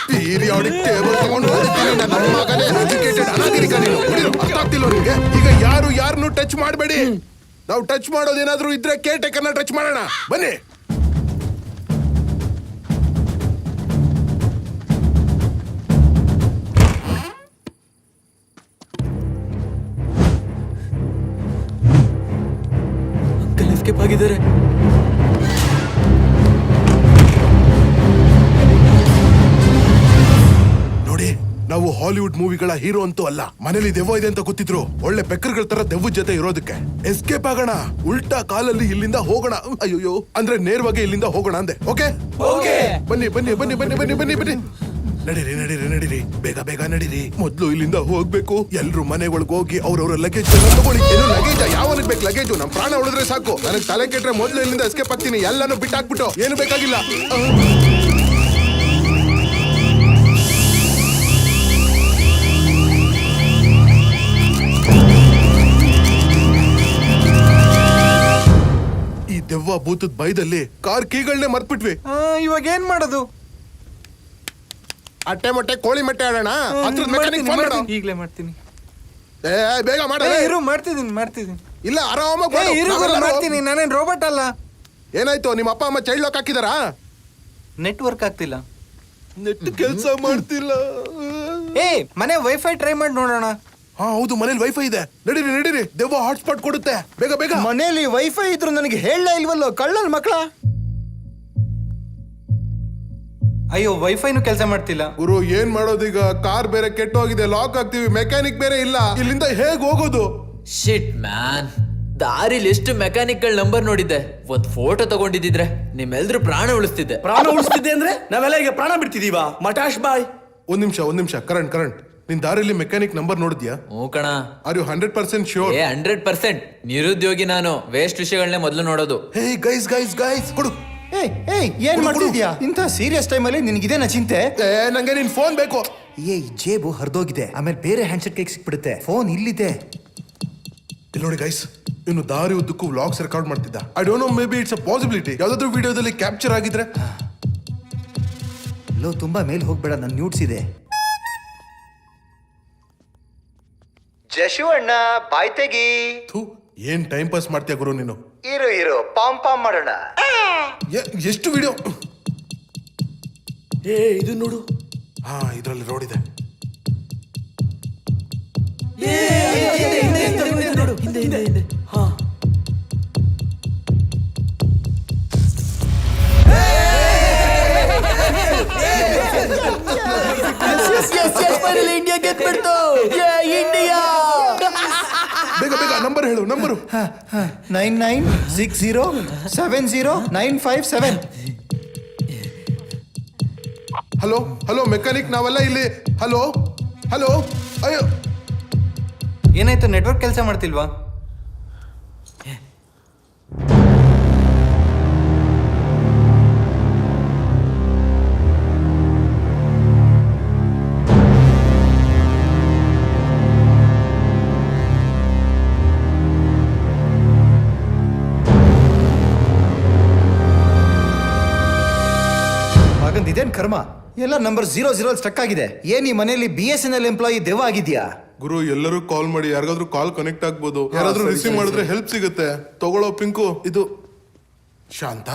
ಪೀರಿಯಾಡಿಕ್ ಟೇಬಲ್ ತಗೊಂಡು ಹೋಗ್ತೀನಿ. ನನ್ನ ಮಗನೇ ಎಜುಕೇಟೆಡ್ ಅನಾಗರಿಕ ನೀನು. ಅರ್ಥ ಆಗ್ತಿಲ್ಲ ನಿಮ್ಗೆ? ಈಗ ಯಾರನ್ನು ಟಚ್ ಮಾಡಬೇಡಿ. ನಾವು ಟಚ್ ಮಾಡೋದೇನಾದ್ರೂ ಇದ್ರೆ ಕೇರ್ ಟೇಕರ್ನ ಟಚ್ ಮಾಡೋಣ. ಬನ್ನಿ. ಅಂಕಲ್ ಎಸ್ಕೇಪ್ ಆಗಿದ್ದಾರೆ. ನೋಡಿ, ನಾವು ಹಾಲಿವುಡ್ ಮೂವಿಗಳ ಹೀರೋ ಅಂತೂ ಅಲ್ಲ. ಮನೇಲಿ ದೆವ್ವ ಇದೆ ಅಂತ ಗೊತ್ತಿದ್ರು ಒಳ್ಳೆ ಬೆಕ್ಕರ್ಗಳ ತರ ದೆವ್ವದ ಜೊತೆ ಇರೋದಕ್ಕೆ ಎಸ್ಕೇಪ್ ಆಗೋಣ. ಉಲ್ಟಾ ಕಾಲಲ್ಲಿ ಇಲ್ಲಿಂದ ಹೋಗೋಣ. ಅಯ್ಯೋ, ಅಂದ್ರೆ ನೇರವಾಗಿ ಇಲ್ಲಿಂದ ಹೋಗೋಣ ಅಂದೆ. ಓಕೆ, ಬನ್ನಿ. ನಡೀರಿ. ಬೇಗ ನಡೀರಿ. ಮೊದ್ಲು ಇಲ್ಲಿಂದ ಹೋಗ್ಬೇಕು. ಎಲ್ರು ಮನೆ ಒಳಗೆ ಹೋಗಿ ಅವ್ರವ್ರ ಲಗೇಜ್ ತಗೊಳ್ಳಿ. ಏನು ಲಗೇಜ್? ಯಾವನಿಗೆ ಬೇಕು ಲಗೇಜು? ನಮ್ ಪ್ರಾಣ ಉಳಿದ್ರೆ ಸಾಕು. ನನಗೆ ತಲೆ ಕೆಟ್ರೆ ಮೊದ್ಲು ಇಲ್ಲಿಂದ ಎಸ್ಕೇಪ್ ಆಗ್ತೀನಿ. ಎಲ್ಲಾನು ಬಿಟ್ಟಾಕ್ಬಿಟ್ಟು ಏನು ಬೇಕಾಗಿಲ್ಲ. ಈ ದೆವ್ವ ಭೂತದ ಭಯದಲ್ಲಿ ಕಾರ್ ಕೀಗಳನ್ನೇ ಮರ್ತ್ಬಿಟ್ವಿ. ಇವಾಗ ಏನ್ ಮಾಡೋದು? ಅಟ್ಟೆ ಮೊಟ್ಟೆ ಕೋಳಿ ಮೊಟ್ಟೆ ಆಡೋಣ. ಈಗಲೇ ಮಾಡ್ತೀನಿ. ಬೇಗ ಮಾಡ. ಮಾಡ್ತಿದ್ದೀನಿ. ಇಲ್ಲ, ಆರಾಮಾಗಿ ಮಾಡ್ತೀನಿ. ನಾನೇನ್ ರೋಬೋಟ್ ಅಲ್ಲ. ಏನಾಯ್ತು? ನಿಮ್ಮ ಅಪ್ಪ ಅಮ್ಮ ಚೈಲ್ಡ್ ಲಾಕ್ ಹಾಕಿದಾರಾ? ನೆಟ್ವರ್ಕ್ ಆಗ್ತಿಲ್ಲ. ನೆಟ್ ಕೆಲಸ ಮಾಡ್ತಿಲ್ಲ. ಮನೆ ವೈಫೈ ಟ್ರೈ ಮಾಡಿ ನೋಡೋಣ. ಹಾ ಹೌದು, ಮನೇಲಿ ವೈಫೈ ಇದೆ. ನಡೀರಿ. ದೆವ್ವ ಹಾಟ್ಸ್ಪಾಟ್ ಕೊಡುತ್ತೆ. ಬೇಗ. ಮನೇಲಿ ವೈಫೈ ಇದ್ರು ನನಗೆ ಹೇಳಲೇ ಇಲ್ವಲ್ಲೋ ಕಳ್ಳನ್ ಮಕ್ಕಳ. ಅಯ್ಯೋ, ವೈಫೈನು ಕೆಲಸ ಮಾಡ್ತಿಲ್ಲ. ಗುರು, ಏನ್ ಮಾಡೋದೀಗ? ಕಾರ್ ಬೇರೆ ಕೆಟ್ಟೋಗಿದೆ, ಲಾಕ್ ಆಗ್ತೀವಿ, ಮೆಕ್ಯಾನಿಕ್ ಬೇರೆ ಇಲ್ಲ. ಇಲ್ಲಿಂದ ಹೇಗ್ ಹೋಗೋದು? ಶಿಟ್ ಮ್ಯಾನ್, ದಾರಿಲಿ ಎಷ್ಟು ಮೆಕ್ಯಾನಿಕ್ ಗಳ ನಂಬರ್ ನೋಡಿದ್ದೆ. ಒಂದ್ ಫೋಟೋ ತಗೊಂಡಿದ್ರೆ ನಿಮ್ಮೆಲ್ರು ಪ್ರಾಣ ಉಳಿಸ್ತಿದ್ದೆ. ಪ್ರಾಣ ಉಳಿಸ್ತಿದ್ದೆ ಅಂದ್ರೆ ನಾವೆಲ್ಲ ಈಗ ಪ್ರಾಣ ಬಿಡ್ತಿದೀವಾ? ಮಟಾಶ್ ಬಾಯ್. ಒಂದ್ ನಿಮಿಷ. ಕರೆಂಟ್. ನಿನ್ ದಾರಿಲಿ ಮೆಕ್ಯಾನಿಕ್ ನಂಬರ್ ನೋಡಿದ್ಯಾ? ಹ್ಞೂ ಕಣ. Are you 100% sure? 100%. ನಿರುದ್ಯೋಗಿ ನಾನು. ವೇಸ್ಟ್ ವಿಷಯಗಳನ್ನೇ ಮೊದಲು ನೋಡೋದು. ಹೇ ಗೈಸ್ ಕೊಡು. ಏನ್ ಮಾಡ್ತಿದ್ಯಾ? ಇಂಥ ಸೀರಿಯಸ್ ಟೈಮಲ್ಲಿ ನಿನಗಿದೇನ ಚಿಂತೆ? ನಂಗೆ ನಿನ್ ಫೋನ್ ಬೇಕು. ಜೇಬು ಹರಿದೋಗಿದೆ. ಆಮೇಲೆ ಬೇರೆ ಹ್ಯಾಂಡ್ಸೆಟ್ ಕೈಗೆ ಸಿಕ್ಬಿಡುತ್ತೆ. ಫೋನ್ ಇಲ್ಲಿದೆ. ಇಲ್ಲಿ ನೋಡಿ ಗೈಸ್, ಇನ್ನು ದಾರಿ ಉದ್ದಕ್ಕೂ ವ್ಲಾಗ್ಸ್ ರೆಕಾರ್ಡ್ ಮಾಡ್ತಿದ್ದ. I don't know, may be it's a possibility. ಯಾವ್ದಾದ್ರು ವಿಡಿಯೋದಲ್ಲಿ ಕ್ಯಾಪ್ಚರ್ ಆಗಿದ್ರೆ. ತುಂಬಾ ಮೇಲ್ ಹೋಗ್ಬೇಡ, ನನ್ ನ್ಯೂಟ್ಸ್ ಇದೆ. ಜಶು ಅಣ್ಣ, ಬಾಯ್ ತೆಗಿ. ಏನ್ ಟೈಮ್ ಪಾಸ್ ಮಾಡ್ತೀಯ ಗುರು ನೀನು? ಇರು ಪಾಮ್ ಮಾಡೋಣ. ಎಷ್ಟು ವಿಡಿಯೋ? ಇದು ನೋಡು. ಹಾ, ಇದ್ರಲ್ಲಿ ರೋಡಿದೆ. ಹಿಂದೆ. ಹಾ, ಇಂಡಿಯಾ ಗೆದ್ಬಿಡ್ತು. ಇಂಡಿಯಾ. ಬೇಗ ನಂಬರ್ ಹೇಳು. ನಂಬರು 9960709557. ಹಲೋ ಮೆಕ್ಯಾನಿಕ್, ನಾವೆಲ್ಲ ಇಲ್ಲಿ. ಹಲೋ. ಅಯ್ಯೋ, ಏನಾಯ್ತು? ನೆಟ್ವರ್ಕ್ ಕೆಲಸ ಮಾಡ್ತಿಲ್ವಾ? ಮಗಂದ್ ಇದೇನ್ ಕರ್ಮ ಎಲ್ಲ ನಂಬರ್ 00 ಸ್ಟಕ್ ಆಗಿದೆ. ಏನ್ ಈ ಮನೆಯಲ್ಲಿ BSNL ಎಂಪ್ಲಾಯಿ ದೆವ್ವ ಆಗಿದ್ಯಾ? ಗುರು ಎಲ್ಲರೂ ಕಾಲ್ ಮಾಡಿ ಯಾರಿಗಾದ್ರೂ ಕಾಲ್ ಕನೆಕ್ಟ್ ಆಗ್ಬೋದು. ಯಾರಾದ್ರೂ ರಿಸೀವ್ ಮಾಡಿದ್ರೆ ಹೆಲ್ಪ್ ಸಿಗುತ್ತೆ. ತಗೊಳ್ಳೋ ಪಿಂಕು. ಇದು ಶಾಂತ,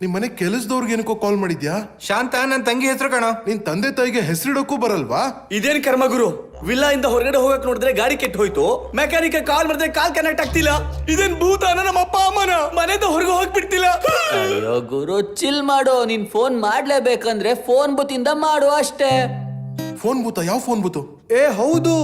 ನಿಮ್ ಮನೆ ಕೆಲಸದವ್ರಿಗೆ ಏನಕ್ಕೋ ಕಾಲ್ ಮಾಡಿದ್ಯಾ? ಶಾಂತ ನನ್ನ ತಂಗಿ ಹೆಸರು ಕಣೋ. ನಿನ್ ತಂದೆ ತಾಯಿಗೆ ಹೆಸರಿಡಕ್ಕೂ ಬರಲ್ವಾ? ಇದೇನ್ ಕರ್ಮ ಗುರು, ವಿಲ್ಲಾ ಇಂದ ಹೊರಗಡೆ ಹೋಗಕ್ ನೋಡಿದ್ರೆ ಗಾಡಿ ಕೆಟ್ಟು ಹೋಯ್ತು, ಮೆಕ್ಯಾನಿಕ್ ಕಾಲ್ ಮಾಡಿದ್ರೆ ಕಾಲ್ ಕನೆಕ್ಟ್ ಆಗ್ತಿಲ್ಲ. ಇದೇನ್ ಭೂತಾನ ನಮ್ಮ ಅಪ್ಪ ಅಮ್ಮನ ಮನೆಯಿಂದ ಹೊರಗೆ ಹೋಗ್ಬಿಡ್ತಿಲ್ಲ. ಅಯ್ಯೋ ಗುರು, ಚಿಲ್ ಮಾಡು. ನೀನ್ ಫೋನ್ ಮಾಡ್ಲೇಬೇಕಂದ್ರೆ ಫೋನ್ ಬೂತಿಂದ ಮಾಡು ಅಷ್ಟೇ. ಫೋನ್ ಬೂತ? ಯಾವ ಫೋನ್ ಬೂತು? ಏ ಹೌದು,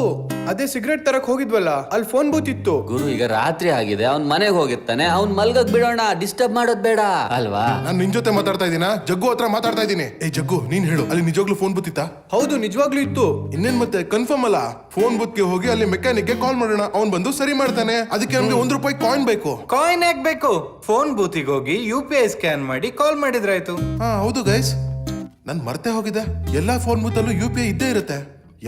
ಅದೇ ಸಿಗರೇಟ್ ತರಕ್ ಹೋಗಿದ್ವಲ್ಲ, ಅಲ್ಲಿ ಫೋನ್ ಬೂತ್ ಇತ್ತು. ಗುರು ಈಗ ರಾತ್ರಿ ಆಗಿದೆ, ಅವ್ನ್ ಮನೆಗೆ ಹೋಗಿರ್ತಾನೆ, ಅವ್ನ್ ಮಲ್ಗಕ್ ಬಿಡೋಣ, ಡಿಸ್ಟರ್ಬ್ ಮಾಡೋದ್ ಬೇಡ ಅಲ್ವಾ? ನಾನ್ ನಿನ್ ಜೊತೆ ಮಾತಾಡ್ತಾ ಇದೀನಾ? ಜಗ್ಗು ಹತ್ರ ಮಾತಾಡ್ತಾ ಇದೀನಿ. ಏ ಜಗ್ಗು, ನೀನ್ ಹೇಳು, ಅಲ್ಲಿ ನಿಜವಾಗ್ಲೂ ಫೋನ್ ಬೂತ್ ಇತ್ತಾ? ಹೌದು, ನಿಜವಾಗ್ಲೂ ಇತ್ತು. ಇನ್ನೇನ್ ಮತ್ತೆ ಕನ್ಫರ್ಮ್ ಅಲ್ಲ? ಫೋನ್ ಬೂತ್ಗೆ ಹೋಗಿ ಅಲ್ಲಿ ಮೆಕ್ಯಾನಿಕ್ ಗೆ ಕಾಲ್ ಮಾಡೋಣ, ಅವ್ನ್ ಬಂದು ಸರಿ ಮಾಡ್ತಾನೆ. ಅದಕ್ಕೆ ನಮ್ಗೆ ₹1 ಕಾಯಿನ್ ಬೇಕು. ಕಾಯಿನ್ ಯಾಕೆ ಬೇಕು? ಫೋನ್ ಬೂತಿಗೆ ಹೋಗಿ UPI ಸ್ಕ್ಯಾನ್ ಮಾಡಿ ಕಾಲ್ ಮಾಡಿದ್ರಾಯ್ತು. ಹಾ ಹೌದು ಗೈಸ್, ನನ್ ಮರ್ತೆ ಹೋಗಿದೆ. ಎಲ್ಲಾ ಫೋನ್ ಬೂತ್ ಅಲ್ಲೂ UPI ಇದ್ದೇ ಇರುತ್ತೆ.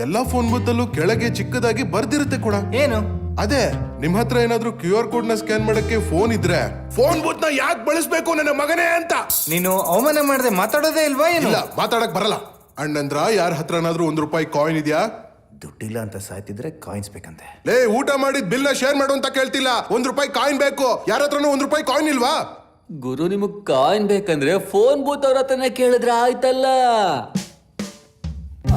ಎಲ್ಲಾ ಫೋನ್ ಬೂತ್ ಅಲ್ಲೂ ಕೆಳಗೆ ಚಿಕ್ಕದಾಗಿ ಬರ್ದಿರುತ್ತೆ ಕೂಡ. ಏನು? ಅದೇ ನಿಮ್ ಹತ್ರ ಏನಾದ್ರೂ QR ಕೋಡ್ ನ ಸ್ಕ್ಯಾನ್ ಮಾಡಕ್ಕೆ ಫೋನ್ ಇದ್ರೆ ಫೋನ್ ಬೂತ್ ನ ಯಾಕೆ ಬಳಸ್ಬೇಕು ನನ್ನ ಮಗನೇ ಅಂತ. ನೀನು ಅವಮಾನ ಮಾಡದೆ ಮಾತಾಡೋದೇ ಇಲ್ವಾ ಏನು? ಇಲ್ಲ, ಮಾತಾಡಕ್ ಬರಲ್ಲ. ಅಣ್ಣಂದ್ರ ಯಾರ ಹತ್ರನಾದ್ರೂ ₹1 ಕಾಯಿನ್ ಇದೆಯಾ? ದುಡ್ಡಿಲ್ಲ ಅಂತ ಸಾಯ್ತಿದ್ರೆ ಕಾಯಿನ್ಸ್ ಬೇಕಂತೆ. ಲೇ, ಊಟ ಮಾಡಿದ್ ಬಿಲ್ ನ ಶೇರ್ ಮಾಡು ಅಂತ ಕೇಳ್ತಿಲ್ಲ. ₹1 ಕಾಯಿನ್ ಬೇಕು. ಯಾರ ಹತ್ರನೂ ₹1 ಕಾಯಿನ್ ಇಲ್ವಾ? ಗುರು, ನಿಮಗ್ ಕಾಯಿನ್ ಬೇಕಂದ್ರೆ ಫೋನ್ ಬೂತ್ ಅವ್ರ ಹತ್ರನೇ ಕೇಳಿದ್ರೆ ಆಯ್ತಲ್ಲ.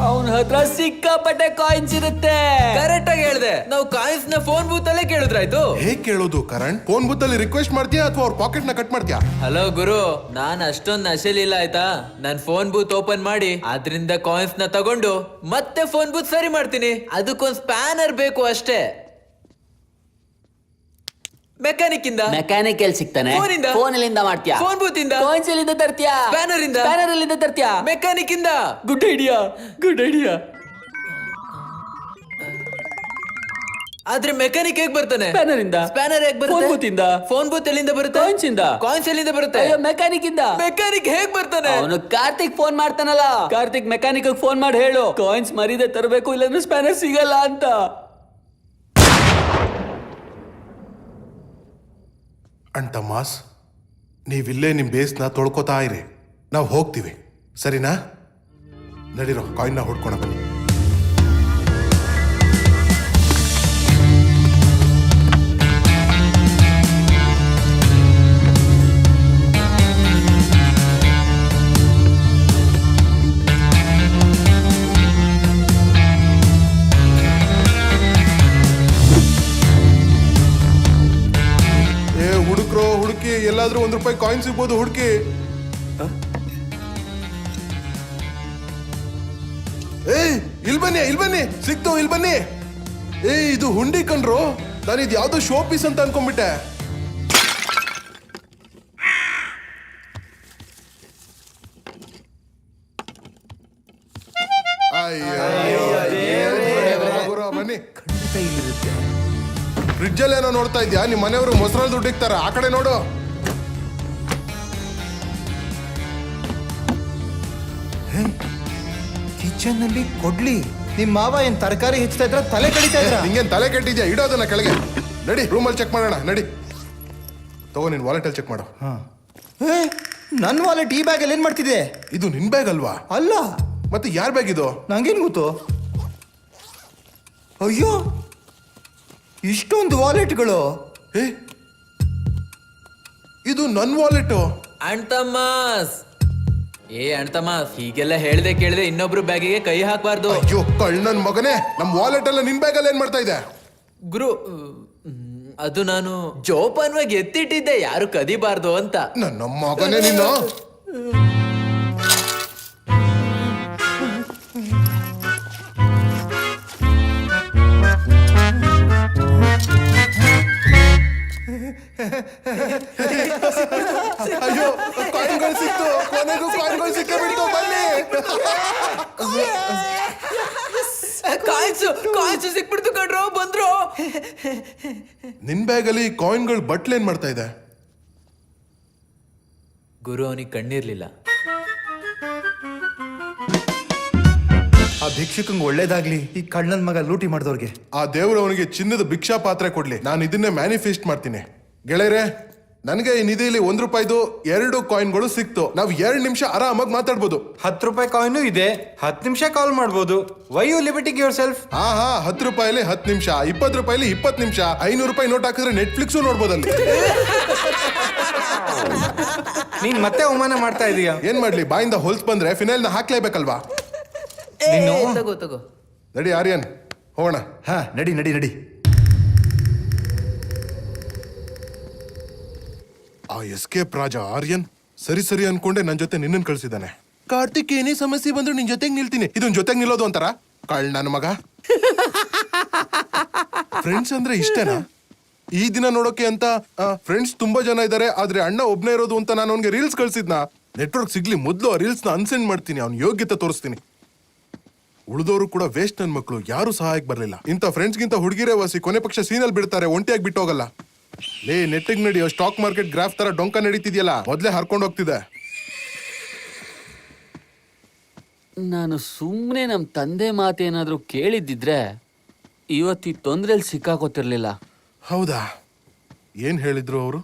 ಅವನ ಹತ್ರ ಸಿಕ್ಕಾಪಟ್ಟೆ ಕಾಯಿನ್ಸ್ ಇರುತ್ತೆ. ಕರೆಕ್ಟ್ ಆಗಿ ಹೇಳ್ದೆ. ನಾವು ಕಾಯಿನ್ಸ್ ನ ಫೋನ್ ಬೂತ್ ಅಲ್ಲೇ ಕೇಳಿದ್ರಾಯ್ತು. ಹೇಗ್ ಕೇಳೋದು ಕರಣ್? ಫೋನ್ ಬೂತ್ ಅಲ್ಲಿ ರಿಕ್ವೆಸ್ಟ್ ಮಾಡ್ತೀಯಾ ಅಥವಾ ಅವ್ರ ಪಾಕೆಟ್ ನ ಕಟ್ ಮಾಡ್ತೀಯಾ? ಹಲೋ ಗುರು, ನಾನ್ ಅಷ್ಟೊಂದ್ ನಶೆಲಿಲ್ಲ ಆಯ್ತಾ. ನಾನ್ ಫೋನ್ ಬೂತ್ ಓಪನ್ ಮಾಡಿ ಅದ್ರಿಂದ ಕಾಯಿನ್ಸ್ ನ ತಗೊಂಡು ಮತ್ತೆ ಫೋನ್ ಬೂತ್ ಸರಿ ಮಾಡ್ತೀನಿ. ಅದಕ್ಕೊಂದ್ ಸ್ಪ್ಯಾನರ್ ಬೇಕು ಅಷ್ಟೇ. ಮೆಕ್ಯಾನಿಕ್ ಇಂದ. ಮೆಕ್ಯಾನಿಕ್ ಎಲ್ಲಿ ಸಿಗ್ತಾನೆ? ಫೋನಿಂದ. ಫೋನ್ ಎಲ್ಲಿಂದ ಮಾಡ್ತೀಯಾ? ಫೋನ್ ಬೂತ್ ಇಂದ. ಕಾಯಿನ್ಸ್ ಎಲ್ಲಿಂದ ತರ್ತೀಯಾ? ಸ್ಪ್ಯಾನರ್ ಇಂದ. ಸ್ಪ್ಯಾನರ್ ಎಲ್ಲಿಂದ ತರ್ತೀಯಾ? ಮೆಕ್ಯಾನಿಕ್ ಇಂದ. Good idea, good idea. ಆದ್ರೆ ಮೆಕ್ಯಾನಿಕ್ ಹೇಗ್ ಬರ್ತಾನೆ? ಸ್ಪ್ಯಾನರ್ ಇಂದ. ಸ್ಪ್ಯಾನರ್ ಹೇಗ್ ಬರುತ್ತೆ? ಫೋನ್ ಬೂತ್ ಇಂದ. ಫೋನ್ ಬೂತ್ ಎಲ್ಲಿಂದ ಬರುತ್ತೆ? ಕಾಯಿನ್ಸ್ ಇಂದ. ಕಾಯಿನ್ಸ್ ಎಲ್ಲಿಂದ ಬರುತ್ತೆ? ಅಯ್ಯೋ, ಮೆಕ್ಯಾನಿಕ್ ಇಂದ. ಮೆಕ್ಯಾನಿಕ್ ಹೇಗ್ ಬರ್ತಾನೆ? ಅವನು ಕಾರ್ತಿಕ್ ಫೋನ್ ಮಾಡ್ತಾನಲ್ಲ, ಕಾರ್ತಿಕ್ ಮೆಕ್ಯಾನಿಕ್ ಫೋನ್ ಮಾಡಿ ಹೇಳು ಕಾಯಿನ್ಸ್ ಮರೀದೆ ತರಬೇಕು, ಇಲ್ಲಾಂದ್ರೆ ಸ್ಪ್ಯಾನರ್ ಸಿಗಲ್ಲ ಅಂತ. ಅಂಡ್ ತಮಾಸ್, ನೀವಿಲ್ಲೇ ನಿಮ್ ಬೇಸ್ನ ತೊಳ್ಕೊತಾ ಇರಿ. ನಾವು ಹೋಗ್ತೀವಿ, ಸರಿನಾ? ನಡೀರೋ, ಕಾಯಿನ್ ನ ಹುಡ್ಕೊಣ ಬನ್ನಿ. ಹುಡುಕಿ, ಎಲ್ಲಾದ್ರೂ ₹1 ಕಾಯಿನ್ ಸಿಗ್ಬೋದು, ಹುಡುಕಿ. ಏಯ್, ಇಲ್ ಬನ್ನಿ, ಸಿಕ್ತು, ಇಲ್ ಬನ್ನಿ. ಏಯ್, ಇದು ಹುಂಡಿ ಕಣ್ರು. ನಾನು ಇದು ಯಾವ್ದೋ ಶೋ ಪೀಸ್ ಅಂತ ಅನ್ಕೊಂಡ್ಬಿಟ್ಟೆ. ಬನ್ನಿ. ಫ್ರಿಡ್ಜ್ ಅಲ್ಲಿ ಏನೋ ನೋಡ್ತಾ ಇದ್ಯಾ? ನಿಮ್ ಮನೆಯವರು ಮೊಸರಲ್ಲಿ ದುಡ್ಡಿಕ್ತಾರ, ಆ ಕಡೆ ನೋಡು. ಕಿಚನ್ ನಲ್ಲಿ ಕೊಡ್ಲಿ. ನಿಮ್ ಮಾವ ಏನ್ ತರಕಾರಿ ಹೆಚ್ಚುತ್ತಾ ಇದ್ರ ತಲೆ ಕಡಿತಾ ಇದ್ರ? ನಿಂಗೇನ್ ತಲೆ ಕೆಟ್ಟಿದ್ಯಾ? ಇಡೋದನ್ನ ಕೆಳಗೆ. ನಡಿ, ರೂಮಲ್ಲಿ ಚೆಕ್ ಮಾಡೋಣ. ನಡಿ, ತಗೋ, ನಿನ್ ವಾಲೆಟ್ ಅಲ್ಲಿ ಚೆಕ್ ಮಾಡು. ನನ್ ವಾಲೆಟ್ ಈ ಬ್ಯಾಗ್ ಅಲ್ಲಿ ಏನ್ ಮಾಡ್ತಿದೆ? ಇದು ನಿನ್ ಬ್ಯಾಗ್ ಅಲ್ವಾ? ಅಲ್ಲ, ಮತ್ತೆ ಯಾರ್ ಬ್ಯಾಗ್ ಇದು? ನಂಗೇನ್ ಗೊತ್ತು? ಅಯ್ಯೋ, ಇಷ್ಟೊಂದು ವಾಲೆಟ್ಗಳು. ಇದು ನನ್ ವಾಲೆಟ್. ಅಣ್ತಮ್ಮಸ್, ಅಣ್ತಮ್ಮಸ್, ಹೀಗೆಲ್ಲ ಹೇಳ್ದೆ ಕೇಳ್ದೆ ಇನ್ನೊಬ್ರು ಬ್ಯಾಗಿಗೆ ಕೈ ಹಾಕ್ಬಾರ್ದು. ಅಯ್ಯೋ ಕಳ್ಳನ್ ಮಗನೇ, ನಮ್ ವಾಲೆಟ್ ಎಲ್ಲ ನಿನ್ ಬ್ಯಾಗ್ ಅಲ್ಲಿ ಏನ್ ಮಾಡ್ತಾ ಇದೆ? ಗುರು, ಅದು ನಾನು ಜೋಪಾನವಾಗಿ ಎತ್ತಿಟ್ಟಿದ್ದೆ, ಯಾರು ಕದಿಬಾರ್ದು ಅಂತ. ನನ್ನ ಮಗನೇ ನಿನ್ನ. ಅಯ್ಯೋ, ಕಾಯಿನ್ಗಳು ಸಿಕ್ತು, ಕೊನೆಗೂ ಕಾಯಿನ್ಗಳು ಸಿಕ್ಕೇ ಬಿಡ್ತು. ಬನ್ನಿ. ಕಾಯಿನ್ಸ್ ಸಿಕ್ಬಿಡ್ತು ಕಣ್ರೋ, ಬಂದ್ರು. ನಿನ್ ಬ್ಯಾಗ್ ಅಲ್ಲಿ ಕಾಯಿನ್ಗಳು ಬಟ್ಲ್ ಏನ್ ಮಾಡ್ತಾ ಇದೆ? ಗುರು, ಅವನಿಗೆ ಕಣ್ಣಿರ್ಲಿಲ್ಲ. ಆ ಭಿಕ್ಷುಕಂಗ್ ಒಳ್ಳೇದಾಗ್ಲಿ, ಈ ಕಳ್ಳನ್ ಮಗ ಲೂಟಿ ಮಾಡಿದವ್ರಿಗೆ. ಆ ದೇವ್ರು ಅವನಿಗೆ ಚಿನ್ನದ ಭಿಕ್ಷಾ ಪಾತ್ರೆ ಕೊಡ್ಲಿ. ನಾನು ಇದನ್ನೇ ಮ್ಯಾನಿಫೆಸ್ಟ್ ಮಾಡ್ತೀನಿ. ಗೆಳೆಯರೆ, ನನಗೆ ಈ ನಿಧಿಲಿ ₹1 2 ಕಾಯಿನ್ಗಳು ಸಿಕ್ತು. ನಾವು 2 ನಿಮಿಷ ಆರಾಮಾಗಿ ಮಾತಾಡ್ಬೋದು. ₹10 ಕಾಯಿನು ಇದೆ, 10 ನಿಮಿಷ ಕಾಲ್ ಮಾಡ್ಬೋದು. Why you limiting yourself? ಹಾ ₹10 10 ನಿಮಿಷ, ₹20 20 ನಿಮಿಷ, ₹500 ನೋಟ್ ಹಾಕಿದ್ರೆ ನೆಟ್ಫ್ಲಿಕ್ಸು ನೋಡ್ಬೋದಲ್ಲಿ. ನೀನ್ ಮತ್ತೆ ಅವಮಾನ ಮಾಡ್ತಾ ಇದೀಯಾ. ಏನ್ ಮಾಡ್ಲಿ, ಬಾಯಿಂದ ಹೊಲ್ಸ್ ಬಂದ್ರೆ ಫಿನೈಲ್ ನ ಹಾಕ್ಲೇಬೇಕಲ್ವಾ? ತಗೋ ನಡಿ ಆರ್ಯನ್, ಹೋಗೋಣ. ಹಾ ನಡಿ ನಡಿ ನಡಿ. ಆ ಎಸ್ಕೇಪ್ ರಾಜ ಆರ್ಯನ್ ಸರಿ ಅನ್ಕೊಂಡೆ ನನ್ ಜೊತೆ ನಿನ್ನನ್ ಕಳ್ಸಿದಾನೆ. ಕಾರ್ತಿಕ್ ಏನೇ ಸಮಸ್ಯೆ ಬಂದ್ರು ನಿನ್ ಜೊತೆಗ್ ನಿಲ್ತೀನಿ. ಇದನ್ ಜೊತೆಗ್ ನಿಲ್ಲೋದು ಅಂತಾರ? ಕಳ್ ನನ್ನ ಮಗ. ಫ್ರೆಂಡ್ಸ್ ಅಂದ್ರೆ ಇಷ್ಟೇನಾ? ಈ ದಿನ ನೋಡೋಕೆ ಅಂತ ಫ್ರೆಂಡ್ಸ್ ತುಂಬಾ ಜನ ಇದಾರೆ, ಆದ್ರೆ ಅಣ್ಣ ಒಬ್ನೇ ಇರೋದು ಅಂತ ನಾನು ಅವ್ನಿಗೆ ರೀಲ್ಸ್ ಕಳ್ಸಿದ್ನ. ನೆಟ್ವರ್ಕ್ ಸಿಗ್ಲಿ ಮೊದ್ಲು ಆ ರೀಲ್ಸ್ ನ ಅನ್ಸೆಂಡ್ ಮಾಡ್ತೀನಿ, ಅವ್ನ ಯೋಗ್ಯತೆ ತೋರಿಸ್ತೀನಿ. ಉಳಿದವರು ಕೂಡ ವೇಸ್ಟ್ ನನ್ ಮಕ್ಳು, ಯಾರು ಸಹಾಯಕ್ಕೆ ಬರ್ಲಿಲ್ಲ. ಇಂಥ ಫ್ರೆಂಡ್ಸ್ ಗಿಂತ ಹುಡುಗಿರೇ ವಾಸಿ, ಕೊನೆ ಪಕ್ಷ ಸೀನಲ್ಲಿ ಬಿಡ್ತಾರೆ, ಒಂಟಿಯಾಗಿ ಬಿಟ್ಟೋಗಲ್ಲ. ಲೇ ನೆಟ್ಟಿಗ್ ನಡಿಯೋ ಸ್ಟಾಕ್ ಮಾರ್ಕೆಟ್ ಗ್ರಾಫ್ ತರ ಡೊಂಕ ನಡೀತಿದ್ಯಲ್ಲ, ಮೊದ್ಲೇ ಹರ್ಕೊಂಡು ಹೋಗ್ತಿದೆ. ನಾನು ಸುಮ್ಮನೆ ನಮ್ಮ ತಂದೆ ಮಾತೇನಾದ್ರೂ ಕೇಳಿದ್ದಿದ್ರೆ ಇವತ್ತಿ ತೊಂದ್ರೆಯಲ್ಲಿ ಸಿಕ್ಕಾಕೋತಿರ್ಲಿಲ್ಲ. ಹೌದಾ? ಏನ್ ಹೇಳಿದ್ರು ಅವರು?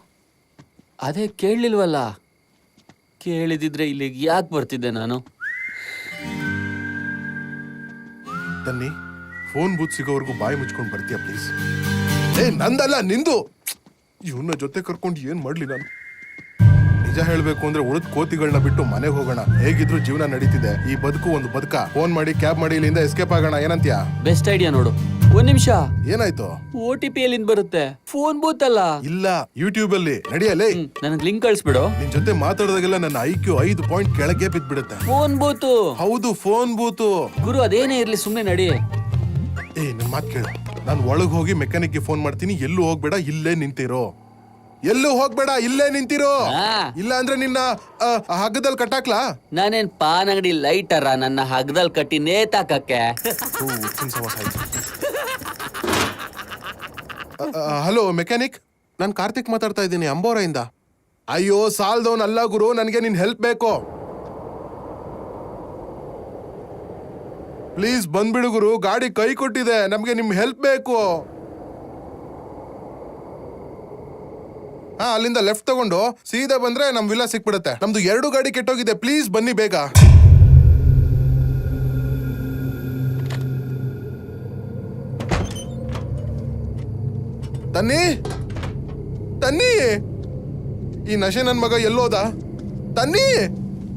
ಅದೇ ಕೇಳಲಿಲ್ವಲ್ಲ. ಕೇಳಿದಿದ್ರೆ ಇಲ್ಲಿಗೆ ಯಾಕೆ ಬರ್ತಿದ್ದೆ ನಾನು? ತನ್ನಿ, ಫೋನ್ ಬೂತ್ ಸಿಗೋವರೆಗೂ ಬಾಯಿ ಮುಚ್ಕೊಂಡು ಬರ್ತೀಯ ಪ್ಲೀಸ್? ಏ ನಂದಲ್ಲ, ನಿಂದು. ಇವನ್ನ ಜೊತೆ ಕರ್ಕೊಂಡು ಏನ್ ಮಾಡ್ಲಿ ನಾನು? ನಿಜ ಹೇಳ್ಬೇಕು ಅಂದ್ರೆ ಉಳಿದ ಕೋತಿಗಳನ್ನ ಬಿಟ್ಟು ಮನೆಗೆ ಹೋಗೋಣ. ಹೇಗಿದ್ರು ಜೀವನ ನಡೀತಿದೆ, ಈ ಬದುಕು ಒಂದು ಬದುಕ. ಫೋನ್ ಮಾಡಿ ಕ್ಯಾಬ್ ಮಾಡಿ ಇಲ್ಲಿಂದ ಎಸ್ಕೇಪ್ ಆಗೋಣ, ಏನಂತ್ಯ? ಬೆಸ್ಟ್ ಐಡಿಯಾ ನೋಡು. ಒಂದ್ ನಿಮಿಷ, ಏನಾಯ್ತು? OTP ಎಲ್ಲಿಂದ ಬರುತ್ತೆ? ಫೋನ್ ಬೂತ್ ಅಲ್ಲ. ಇಲ್ಲ, ಯೂಟ್ಯೂಬ್ ಅಲ್ಲಿ ನಡಿಯಲೇ. ನನಗ್ ಲಿಂಕ್ ಕಳಿಸ್ಬಿಡು. ನಿನ್ ಜೊತೆ ಮಾತಾಡಿದಾಗೆಲ್ಲ ನನ್ನ IQ 5 ಪಾಯಿಂಟ್ ಕೆಳಗೆ ಬಿದ್ಬಿಡುತ್ತೆ. ಫೋನ್ ಬೂತು. ಹೌದು, ಫೋನ್ ಬೂತು. ಗುರು ಅದೇನೇ ಇರ್ಲಿ, ಸುಮ್ನೆ ನಡಿ. ಏ ನನ್ ಮಾತ್ ಕೇಳು, ನಾನು ಒಳಗ್ ಹೋಗಿ ಮೆಕ್ಯಾನಿಕ್ಗೆ ಫೋನ್ ಮಾಡ್ತೀನಿ. ಎಲ್ಲೂ ಹೋಗ್ಬೇಡ, ಇಲ್ಲೇ ನಿಂತಿರೋ. ಎಲ್ಲೂ ಹೋಗ್ಬೇಡ, ಇಲ್ಲೇ ನಿಂತಿರೋ. ಇಲ್ಲ ಅಂದ್ರೆ ನಿನ್ನ ಹಗ್ಗದಲ್ಲಿ ಕಟ್ಟಾಕ್ಲಾ? ನಾನೇನ್ ಪಾನ್ ಅಂಗಡಿ ಲೈಟರ ನನ್ನ ಹಗ್ಗದಲ್ಲಿ ಕಟ್ಟಿ ನೇತಾಕಕ್ಕೆ? ಹಲೋ ಮೆಕ್ಯಾನಿಕ್, ನಾನು ಕಾರ್ತಿಕ್ ಮಾತಾಡ್ತಾ ಇದ್ದೀನಿ, ಅಂಬೋರೆಯಿಂದ. ಅಯ್ಯೋ ಸಾಲ್ದವನ್ ಅಲ್ಲ ಗುರು, ನನಗೆ ನಿನ್ ಹೆಲ್ಪ್ ಬೇಕು. ಪ್ಲೀಸ್ ಬಂದ್ಬಿಡು ಗುರು, ಗಾಡಿ ಕೈ ಕೊಟ್ಟಿದೆ, ನಮ್ಗೆ ನಿಮ್ ಹೆಲ್ಪ್ ಬೇಕು. ಹಾ, ಅಲ್ಲಿಂದ ಲೆಫ್ಟ್ ತಗೊಂಡು ಸೀದಾ ಬಂದ್ರೆ ನಮ್ ವಿಲಾ ಸಿಕ್ಬಿಡುತ್ತೆ. ನಮ್ದು 2 ಗಾಡಿ ಕೆಟ್ಟೋಗಿದೆ, ಪ್ಲೀಸ್ ಬನ್ನಿ ಬೇಗ. ತನ್ನಿ ತನ್ನಿ, ಈ ನಶೆ ನನ್ ಮಗ ಎಲ್ಲೋದ? ತನ್ನಿ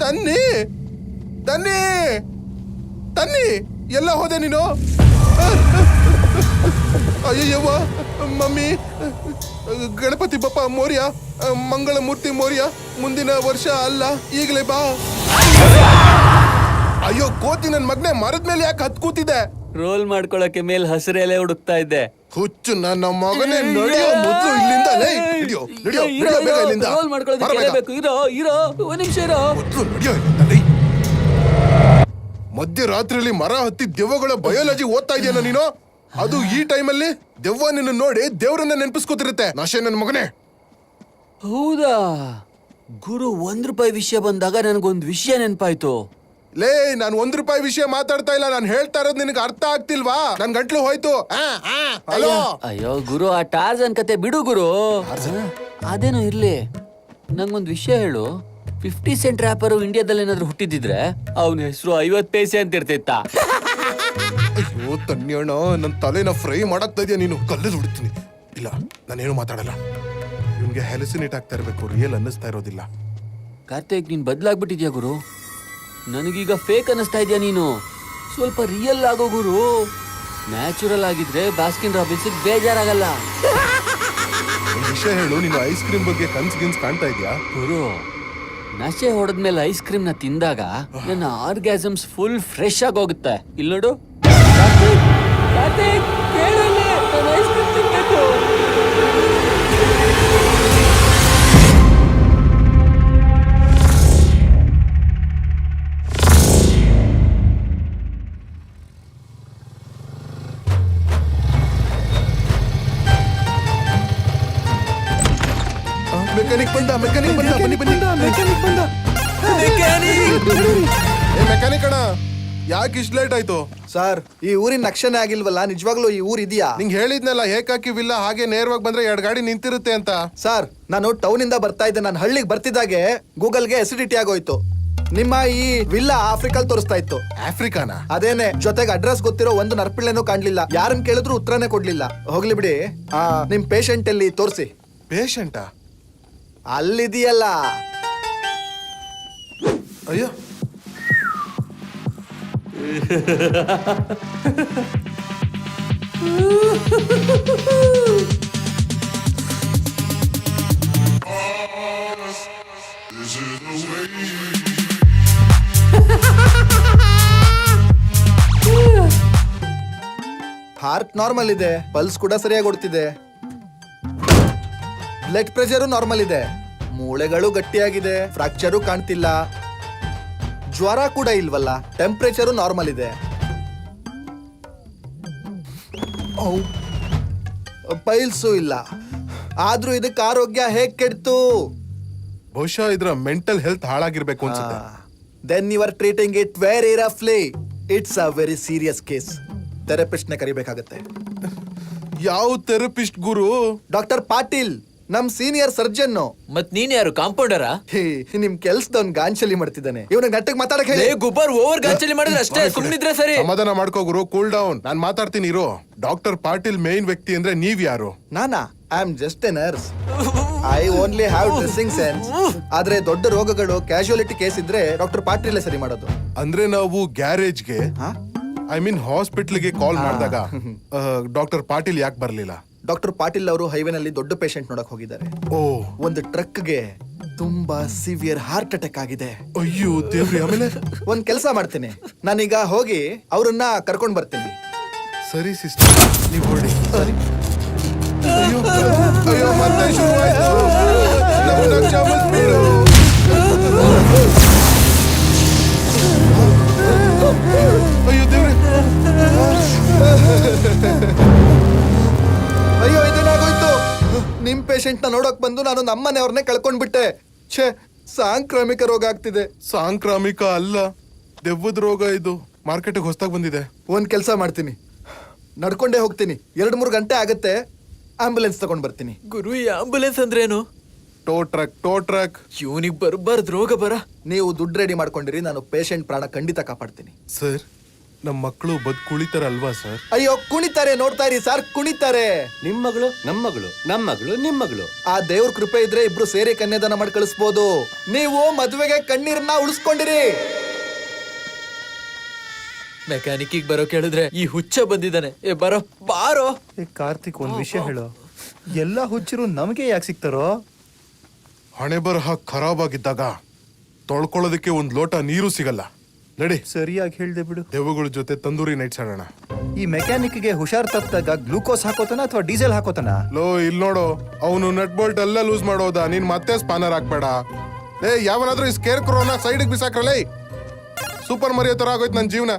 ತನ್ನಿ ತನ್ನಿ ತನ್ನಿ, ಎಲ್ಲ ಹೋದೆ ನೀನು? ಅಯ್ಯವ್ವ, ಮಮ್ಮಿ, ಗಣಪತಿ ಬಪ್ಪ ಮೋರ್ಯ, ಮಂಗಳ ಮೂರ್ತಿ ಮೋರ್ಯ, ಮುಂದಿನ ವರ್ಷ ಅಲ್ಲ ಈಗಲೇ ಬಾ. ಅಯ್ಯೋ ಕೋತಿ ನನ್ ಮಗನೇ, ಮರದ ಮೇಲೆ ಯಾಕೆ ಹತ್ ಕೂತಿದೆ? ರೋಲ್ ಮಾಡ್ಕೊಳಕ್ಕೆ ಮೇಲ್ ಹಸಿರೆಲೆ ಹುಡುಕ್ತಾ ಇದ್ದೆ. ಹುಚ್ಚು ನನ್ನ ಮಗನೇ, ನಡೆಯೋ ಮೊದ್ಲು ಇಲ್ಲಿಂದ. ನಡೆಯೋ ನಡೆಯೋ ಬೇಗ ಇಲ್ಲಿಂದ. ರೋಲ್ ಮಾಡ್ಕೊಳ್ಳೋದಕ್ಕೆ ಬೇಕು. ಇರೋ ಒಂದ್ ನಿಮಿಷ ಇರೋ. ಮೊದ್ಲು ನಡೆಯೋ ಇಲ್ಲಿಂದ. ನಡಿ. ಮಧ್ಯರಾತ್ರಿಯಲ್ಲಿ ಮರ ಹತ್ತಿ ದೆವ್ವಗಳ ಬಯೋಲಜಿ ಓದ್ತಾ ಇದೆಯಲ್ಲ ನೀನು? ಅದು ಈ ಟೈಮಲ್ಲಿ ದೆವ್ವ ನಿನ್ನ ನೋಡಿ ದೇವ್ರನ್ನ ನೆನಪಿಸ್ಕೋತಿರುತ್ತೆ. ನಶೆ ನನ್ ಮಗನೇ. ಹೌದಾ ಗುರು, ₹1 ವಿಷಯ ಬಂದಾಗ ನನಗೊಂದು ವಿಷಯ ನೆನಪಾಯ್ತು. ಲೇ, ನಾನು ₹1 ವಿಷಯ ಮಾತಾಡ್ತಾ ಇಲ್ಲ, ನಾನು ಹೇಳ್ತಾ ಇರೋದು ನಿನಗೆ ಅರ್ಥ ಆಗ್ತಿಲ್ವಾ? ನನ್ ಗಂಟ್ಲು ಹೋಯ್ತು. ಹಲೋ. ಅಯ್ಯೋ ಗುರು, ಆ ಟಾರ್ಜನ್ ಕತೆ ಬಿಡು ಗುರು. ಅದೇನೋ ಇರ್ಲಿ, ನಂಗೊಂದು ವಿಷಯ ಹೇಳು. 50 ಸೆಂಟ್ ರ್ಯಾಪರು ಇಂಡಿಯಾದಲ್ಲಿ ಏನಾದ್ರು ಹುಟ್ಟಿದಿದ್ರೆ ಅವನ ಹೆಸರು 50 ಪೈಸೆ ಅಂತ ಇರ್ತಿತ್ತ. ಅಯ್ಯೋ ತಣ್ಣಿಯಣ್ಣ, ನನ್ನ ತಲೆನ ಫ್ರೈ ಮಾಡಾಕ್ತಾ ಇದೆಯಾ ನೀನು? ಕಲ್ಲಲ್ಲಿ ಹೊಡಿತೀನಿ. ಇಲ್ಲ, ನಾನೇನು ಮಾತಾಡಲ್ಲ. ಇವ್ನಿಗೆ ಹೆಲಸಿನೇಟ್ ಆಗ್ತಾ ಇರ್ಬೇಕು, ರಿಯಲ್ ಅನ್ನಿಸ್ತಾ ಇರೋದಿಲ್ಲ. ಕಾರ್ತಿಕ್, ನೀನ್ ಬದ್ಲಾಗ್ಬಿಟ್ಟಿದ್ಯಾ ಗುರು. ನನಗೀಗ ಫೇಕ್ ಅನ್ನಿಸ್ತಾ ಇದೆಯಾ ನೀನು? ಸ್ವಲ್ಪ ರಿಯಲ್ ಆಗೋ ಗುರು. ನ್ಯಾಚುರಲ್ ಆಗಿದ್ರೆ ಬಾಸ್ಕಿನ್ ರಾಬಿನ್ಸ್ ಬೇಜಾರಾಗಲ್ಲ. ಒಂದು ವಿಷಯ ಹೇಳು, ನೀನು ಐಸ್ ಕ್ರೀಮ್ ಬಗ್ಗೆ ಕನ್ಸ್ ಕಾಣ್ತಾ ಇದೆಯಾ? ಗುರು, ನಶೆ ಹೊಡೆದ್ಮೇಲೆ ಐಸ್ ಕ್ರೀಮ್ ನ ತಿಂದಾಗ ನನ್ನ ಆರ್ಗ್ಯಾಸಮ್ಸ್ ಫುಲ್ ಫ್ರೆಶ್ ಆಗಿ ಹೋಗುತ್ತೆ. ಇಲ್ಲಿ ನೋಡು. ಕಾರ್ತಿಕ್, ಕೇಳು ಇಲ್ಲಿ, ನಾನು ಐಸ್ ಕ್ರೀಮ್ ತಿನ್ಬೇಕು. ಮೆಕ್ಯಾನಿಕ್ ಬಂದ, ಮೆಕ್ಯಾನಿಕ್ ಬಂದ, ಬನ್ನಿ ಬನ್ನಿ. ಮೆಕ್ಯಾನಿಕ್ ಬಂದ. ಏ ಮೆಕ್ಯಾನಿಕ್ ಅಣ್ಣ, ಯಾಕೆ ಇಷ್ಟು ಲೇಟ್ ಆಯ್ತು? ಸರ್ ಈ ಊರಿನ ನಕ್ಷನೇ ಆಗಿಲ್ವಲ್ಲ, ನಿಜವಾಗ್ಲೂ ಈ ಊರ್ ಇದೆಯಾ? ನಿಂಗೆ ಹೇಳಿದ್ನಲ್ಲ ಏಕಾಕಿವಿಲ್ಲ, ಹಾಗೆ ನೇರವಾಗಿ ಬಂದ್ರೆ 2 ಗಾಡಿ ನಿಂತಿರುತ್ತೆ ಅಂತ. ಸರ್ ನಾನು ಟೌನ್ ಇಂದ ಬರ್ತಾ ಇದ್ದೆ, ನಾನು ಹಳ್ಳಿಗೆ ಬರ್ತಿದ್ದಾಗೆ ಗೂಗಲ್ಗೆ ಅಸಿಡಿಟಿ ಆಗೋಯ್ತು. ನಿಮ್ಮ ಈ ವಿಲ್ಲಾ ಆಫ್ರಿಕಲ್ ತೋರಿಸ್ತಾ ಇತ್ತು. ಆಫ್ರಿಕಾನ? ಅದೇನೆ, ಜೊತೆಗೆ ಅಡ್ರೆಸ್ ಗೊತ್ತಿರೋ ಒಂದು ನರ್ಪಿಳ್ಳೆನೂ ಕಾಣ್ಲಿಲ್ಲ. ಯಾರನ್ನ ಕೇಳಿದ್ರು ಉತ್ತರನೇ ಕೊಡ್ಲಿಲ್ಲ. ಹೋಗ್ಲಿ ಬಿಡಿ, ನಿಮ್ ಪೇಷಂಟ್ ಎಲ್ಲಿ ತೋರಿಸಿ. ಪೇಷಂಟಾ? ಅಲ್ಲಿದೆಯಲ್ಲ. ಅಯ್ಯೋ, ಹಾರ್ಟ್ ನಾರ್ಮಲ್ ಇದೆ, ಪಲ್ಸ್ ಕೂಡ ಸರಿಯಾಗಿ ಓಡ್ತಿದೆ, ಬ್ಲಡ್ ಪ್ರೆಷರು ನಾರ್ಮಲ್ ಇದೆ, ಮೂಳೆಗಳು ಗಟ್ಟಿಯಾಗಿದೆ, ಫ್ರಾಕ್ಚರು ಕಾಣ್ತಿಲ್ಲ, ಜ್ವರ ಕೂಡ ಇಲ್ವಲ್ಲ, ಟೆಂಪರೇಚರು ನಾರ್ಮಲ್ ಇದೆ. ಪೈಲ್ಸು ಇಲ್ಲ. ಆದ್ರೂ ಇದಕ್ಕೆ ಆರೋಗ್ಯ ಹೇಗ್ ಕೆಡ್ತು? ಬಹುಶಃ ಇದ್ರ ಮೆಂಟಲ್ ಹೆಲ್ತ್ ಹಾಳಾಗಿರ್ಬೇಕು ಅನ್ಸುತ್ತೆ. Then you are treating it very ರಫ್ಲಿ. It's a very serious case. Therapist ನ ಕರಿಬೇಕಾಗತ್ತೆ. ಯಾವ ಥೆರಪಿಸ್ಟ್ ಗುರು? ಡಾಕ್ಟರ್ ಪಾಟೀಲ್, ನಮ್ ಸೀನಿಯರ್ ಸರ್ಜನ್. ಮತ್ ನೀನ್ ಯಾರು, ಕಾಂಪೌಂಡರಾ? ನಿಮ್ ಕೆಲ್ಸದವ್ನ್ ಗಾಂಚಲಿ ಮಾಡ್ತಿದ್ದಾನೆ. ಇವನಿಗೆ ನೆಟ್ಟಗ್ ಮಾತಾಡಕ್ ಹೇಳಿ. ಗುಬ್ಬರ್ ಓವರ್ ಗಾಂಚಲಿ ಮಾಡಿದ್ರೆ ಅಷ್ಟೇ, ಸುಮ್ನಿದ್ರೆ ಸರಿ. ಸಮಾಧಾನ ಮಾಡ್ಕೋ ಗುರು, ಕೂಲ್ ಡೌನ್. ನಾನ್ ಮಾತಾಡ್ತೀನಿ ಇರೋ. ಡಾಕ್ಟರ್ ಪಾಟೀಲ್ ಮೇನ್ ವ್ಯಕ್ತಿ ಅಂದ್ರೆ ನೀವ್ ಯಾರು? ನಾನಾ? I am just A nurse. I only have dressing sense. ಆದ್ರೆ ದೊಡ್ಡ ರೋಗಗಳು, ಕ್ಯಾಶುಯಾಲಿಟಿ ಕೇಸ್ ಇದ್ರೆ ಡಾಕ್ಟರ್ ಪಾಟೀಲ್ ಸರಿ ಮಾಡೋದು. ಅಂದ್ರೆ ನಾವು ಗ್ಯಾರೇಜ್ಗೆ, ಐ ಮೀನ್ ಹಾಸ್ಪಿಟ್ಲ್ಗೆ ಕಾಲ್ ಮಾಡಿದಾಗ ಡಾಕ್ಟರ್ ಪಾಟೀಲ್ ಯಾಕೆ ಬರ್ಲಿಲ್ಲ? ಡಾಕ್ಟರ್ ಪಾಟೀಲ್ ಅವರು ಹೈವೇನಲ್ಲಿ ದೊಡ್ಡ ಪೇಷಂಟ್ ನೋಡಕ್ ಹೋಗಿದ್ದಾರೆ. ಓ, ಒಂದು ಟ್ರಕ್ಗೆ ತುಂಬಾ ಸಿವಿಯರ್ ಹಾರ್ಟ್ ಅಟ್ಯಾಕ್ ಆಗಿದೆ. ಅಯ್ಯೋ ದೇವ್ರಿ. ಆಮೇಲೆ ಒಂದ್ ಕೆಲಸ ಮಾಡ್ತೀನಿ, ನಾನೀಗ ಹೋಗಿ ಅವ್ರನ್ನ ಕರ್ಕೊಂಡ್ ಬರ್ತೀನಿ. ಸರಿ ಸಿಸ್ಟರ್, ನೀವು ಹೊರಡಿ. ಅಯ್ಯೋ ಅಯ್ಯೋ, ಮತ್ತೆ ಶುರುವಾಯ್ತು. ನಮ್ಮನ್ನ ಕ್ಷಮಿಸ್ಬಿಡು. ಅಯ್ಯೋ ದೇವ್ರೆ. ಅಯ್ಯೋ, ಇದೇನಾಗೋಯ್ತು? ನಿಮ್ ಪೇಷಂಟ್ ನ ನೋಡಕ್ ಬಂದು ನಾನು ನಮ್ಮನೆಯವ್ರನ್ನೇ ಕಳ್ಕೊಂಡ್ಬಿಟ್ಟೆ. ಛೇ, ಸಾಂಕ್ರಾಮಿಕ ರೋಗ ಆಗ್ತಿದೆ. ಸಾಂಕ್ರಾಮಿಕ ಅಲ್ಲ, ದೆವ್ವದ ರೋಗ ಇದು. ಮಾರ್ಕೆಟ್ಗೆ ಹೊಸದಾಗಿ ಬಂದಿದೆ. ಒಂದ್ ಕೆಲಸ ಮಾಡ್ತೀನಿ, ನಡ್ಕೊಂಡೇ ಹೋಗ್ತೀನಿ. 2-3 ಗಂಟೆ ಆಗತ್ತೆ, ಆಂಬುಲೆನ್ಸ್ ತಗೊಂಡ್ ಬರ್ತೀನಿ. ಗುರು, ಈ ಆಂಬುಲೆನ್ಸ್ ಅಂದ್ರೇನು? ಟೋ ಟ್ರಕ್. ಇವನಿಗೆ ಬರ್ಬಾರ್ದು ರೋಗ ಬರ. ನೀವು ದುಡ್ಡು ರೆಡಿ ಮಾಡ್ಕೊಂಡಿರಿ, ನಾನು ಪೇಷಂಟ್ ಪ್ರಾಣ ಖಂಡಿತ ಕಾಪಾಡ್ತೀನಿ. ಸರ್, ನಮ್ಮ ಮಕ್ಕಳು ಕುಳಿತಾರಲ್ವಾ ಸರ್? ಅಯ್ಯೋ, ಕುಣಿತಾರೆ, ನೋಡ್ತಾ ಇರಿ ಸರ್, ಕುಣಿತಾರೆ. ನಿಮ್ ಮಗಳು ನಮ್ಮ ಮಗಳು, ನಮ್ಮ ಮಗಳು ನಿಮ್ ಮಗಳು. ಆ ದೇವ್ರ ಕೃಪೆ ಇದ್ರೆ ಇಬ್ರು ಸೇರಿ ಕನ್ಯಾದಾನ ಮಾಡಿ ಕಳಿಸ್ಬೋದು. ನೀವು ಮದುವೆಗೆ ಕಣ್ಣೀರನ್ನ ಉಳಿಸ್ಕೊಂಡಿರಿ. ಮೆಕ್ಯಾನಿಕ್ ಬರೋ ಕೇಳಿದ್ರೆ ಈ ಹುಚ್ಚ ಬಂದಿದ್ದಾನೆ. ಬರೋ ಬಾರೋ. ಕಾರ್ತಿಕ್, ಒಂದ್ ವಿಷಯ ಹೇಳು. ಎಲ್ಲಾ ಹುಚ್ಚರು ನಮಗೆ ಯಾಕೆ ಸಿಗ್ತಾರೋ? ಹಣೆ ಬರಹ ಖರಾಬ್ ಆಗಿದ್ದಾಗ ತೊಳ್ಕೊಳ್ಳೋದಕ್ಕೆ ಒಂದ್ ಲೋಟ ನೀರು ಸಿಗಲ್ಲ. ನಡಿ. ಸರಿಯಾಗಿ ಹೇಳ್ದೆ ಬಿಡು. ದೆವ್ವಗಳ ಜೊತೆ ತಂದೂರಿ ನೈಟ್ಸ್ ಆಡೋಣ. ಈ ಮೆಕ್ಯಾನಿಕ್ಗೆ ಹುಷಾರ್ ತಪ್ಪಿದಾಗ ಗ್ಲೂಕೋಸ್ ಹಾಕೋತಾನ ಅಥವಾ ಡೀಸೆಲ್ ಹಾಕೋತಾನ? ಲೋ, ಇಲ್ಲಿ ನೋಡು, ಅವನು ನಟ್ ಬೋಲ್ಟ್ ಎಲ್ಲ ಲೂಸ್ ಮಾಡೋದ. ನೀನ್ ಮತ್ತೆ ಸ್ಪಾನರ್ ಹಾಕ್ಬೇಡ. ಯಾವನಾದ್ರೂ ಈ ಸ್ಕೇರ್ ಕ್ರೋನ ಸೈಡ್ ಬಿಸಾಕ್ರಲ್ಲ. ಸೂಪರ್ ಮರಿಯೋ ತರ ಆಗೋಯ್ತು ನನ್ ಜೀವನ.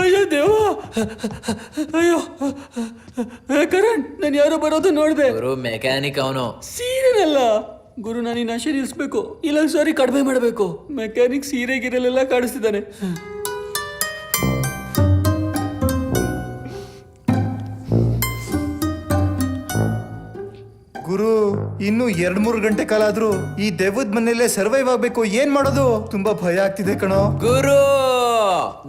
ಅಯ್ಯೋ ದೇವ, ಅಯ್ಯೋ ಕರಣ್, ನಾನು ಯಾರೋ ಬರೋದು ನೋಡ್ದೆ. ಗುರು, ಮೆಕ್ಯಾನಿಕ್ ಅವನು. ಸೀರೆನಲ್ಲ ಗುರು, ನಾನು ಈ ನಶೆ ನಿಲ್ಸ್ಬೇಕು, ಇಲ್ಲ ಸಾರಿ ಕಡಿಮೆ ಮಾಡಬೇಕು. ಮೆಕ್ಯಾನಿಕ್ ಸೀರೆ ಗಿರೆಲೆಲ್ಲ ಕಾಡಿಸ್ತಿದ್ದಾನೆ. ಗುರು, ಗುರು ಇನ್ನು 2-3 ಗಂಟೆ ಕಾಲ ಆದ್ರೂ ಈ ದೆವ್ವದ ಮನೆಯಲ್ಲೇ ಸರ್ವೈವ್ ಆಗ್ಬೇಕು, ಏನ್ ಮಾಡೋದು? ತುಂಬಾ ಭಯ ಆಗ್ತಿದೆ ಕಣೋ. ಗುರು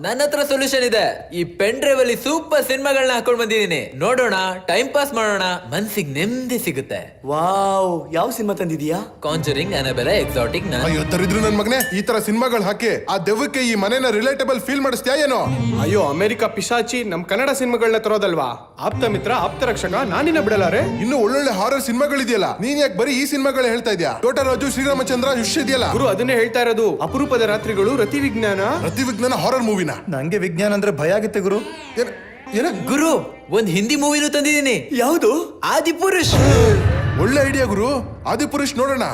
ನನ್ನ ಹತ್ರ ಸೊಲ್ಯೂಷನ್ ಇದೆ. ಈ ಪೆನ್ ಡ್ರೈವ್ ಅಲ್ಲಿ ಸೂಪರ್ ಸಿನಿಮಾಗಳನ್ನ ಹಾಕೊಂಡ್ ಬಂದಿದ್ದೀನಿ. ನೋಡೋಣ, ಟೈಮ್ ಪಾಸ್ ಮಾಡೋಣ, ಮನ್ಸಿಗೆ ನೆಮ್ಮದಿ ಸಿಗುತ್ತೆ. ವಾವ್, ಯಾವ ಸಿನಿಮಾ ತಂದಿದೀಯಾ? Conjuring, ಅನಬೆಲಾ, exotic. ಅಯ್ಯೋ ದರಿದ್ರು ನನ್ ಮಗನೇ, ಈ ತರ ಸಿನಿಮಾಗಳು ಹಾಕಿ ಆ ದೆವ್ವಕ್ಕೆ ಈ ಮನೆನ ರಿಲೇಟಬಲ್ ಫೀಲ್ ಮಾಡಿಸ್ತೀಯಾ ಏನೋ? ಅಯ್ಯೋ ಅಮೆರಿಕ ಪಿಶಾಚಿ ನಮ್ ಕನ್ನಡ ಸಿನಿಮಾಗಳನ್ನ ತರೋದಲ್ವಾ? ಆಪ್ತ ಮಿತ್ರ, ಆಪ್ತ ರಕ್ಷಕ, ನಾನಿನ್ನ ಬಿಡಲಾರೆ. ಇನ್ನು ಒಳ್ಳೊಳ್ಳೆ ಹಾರರ್ ಸಿನಿಮಾಗಳಿದೆಯಲ್ಲ, ನೀನ್ ಯಾಕೆ ಬರೀ ಈ ಸಿನಿಮಾಗಳೇ ಹೇಳ್ತಾ ಇದೀಯಾ? ರಾಜು, ಶ್ರೀರಾಮಚಂದ್ರ, ಯುಷ್ ಇದೆಯಲ್ಲ. ಗುರು ಅದನ್ನೇ ಹೇಳ್ತಾ ಇರೋದು. ಅಪರೂಪದ ರಾತ್ರಿಗಳು, ರತಿ ವಿಜ್ಞಾನ. ಪ್ರತಿ ವಿಜ್ಞಾನ ಹಾರರ್ ಮೂವಿನ. ನಂಗೆ ವಿಜ್ಞಾನ ಅಂದ್ರೆ ಭಯ ಆಗುತ್ತೆ ಗುರು. ಗುರು ಒಂದ್ ಹಿಂದಿ ಮೂವಿನೂ ತಂದಿದ್ದೀನಿ. ಯಾವುದು? ಆದಿಪುರುಷ್. ಒಳ್ಳೆ ಐಡಿಯಾ ಗುರು. ಆದಿಪುರುಷ್ ನೋಡೋಣ.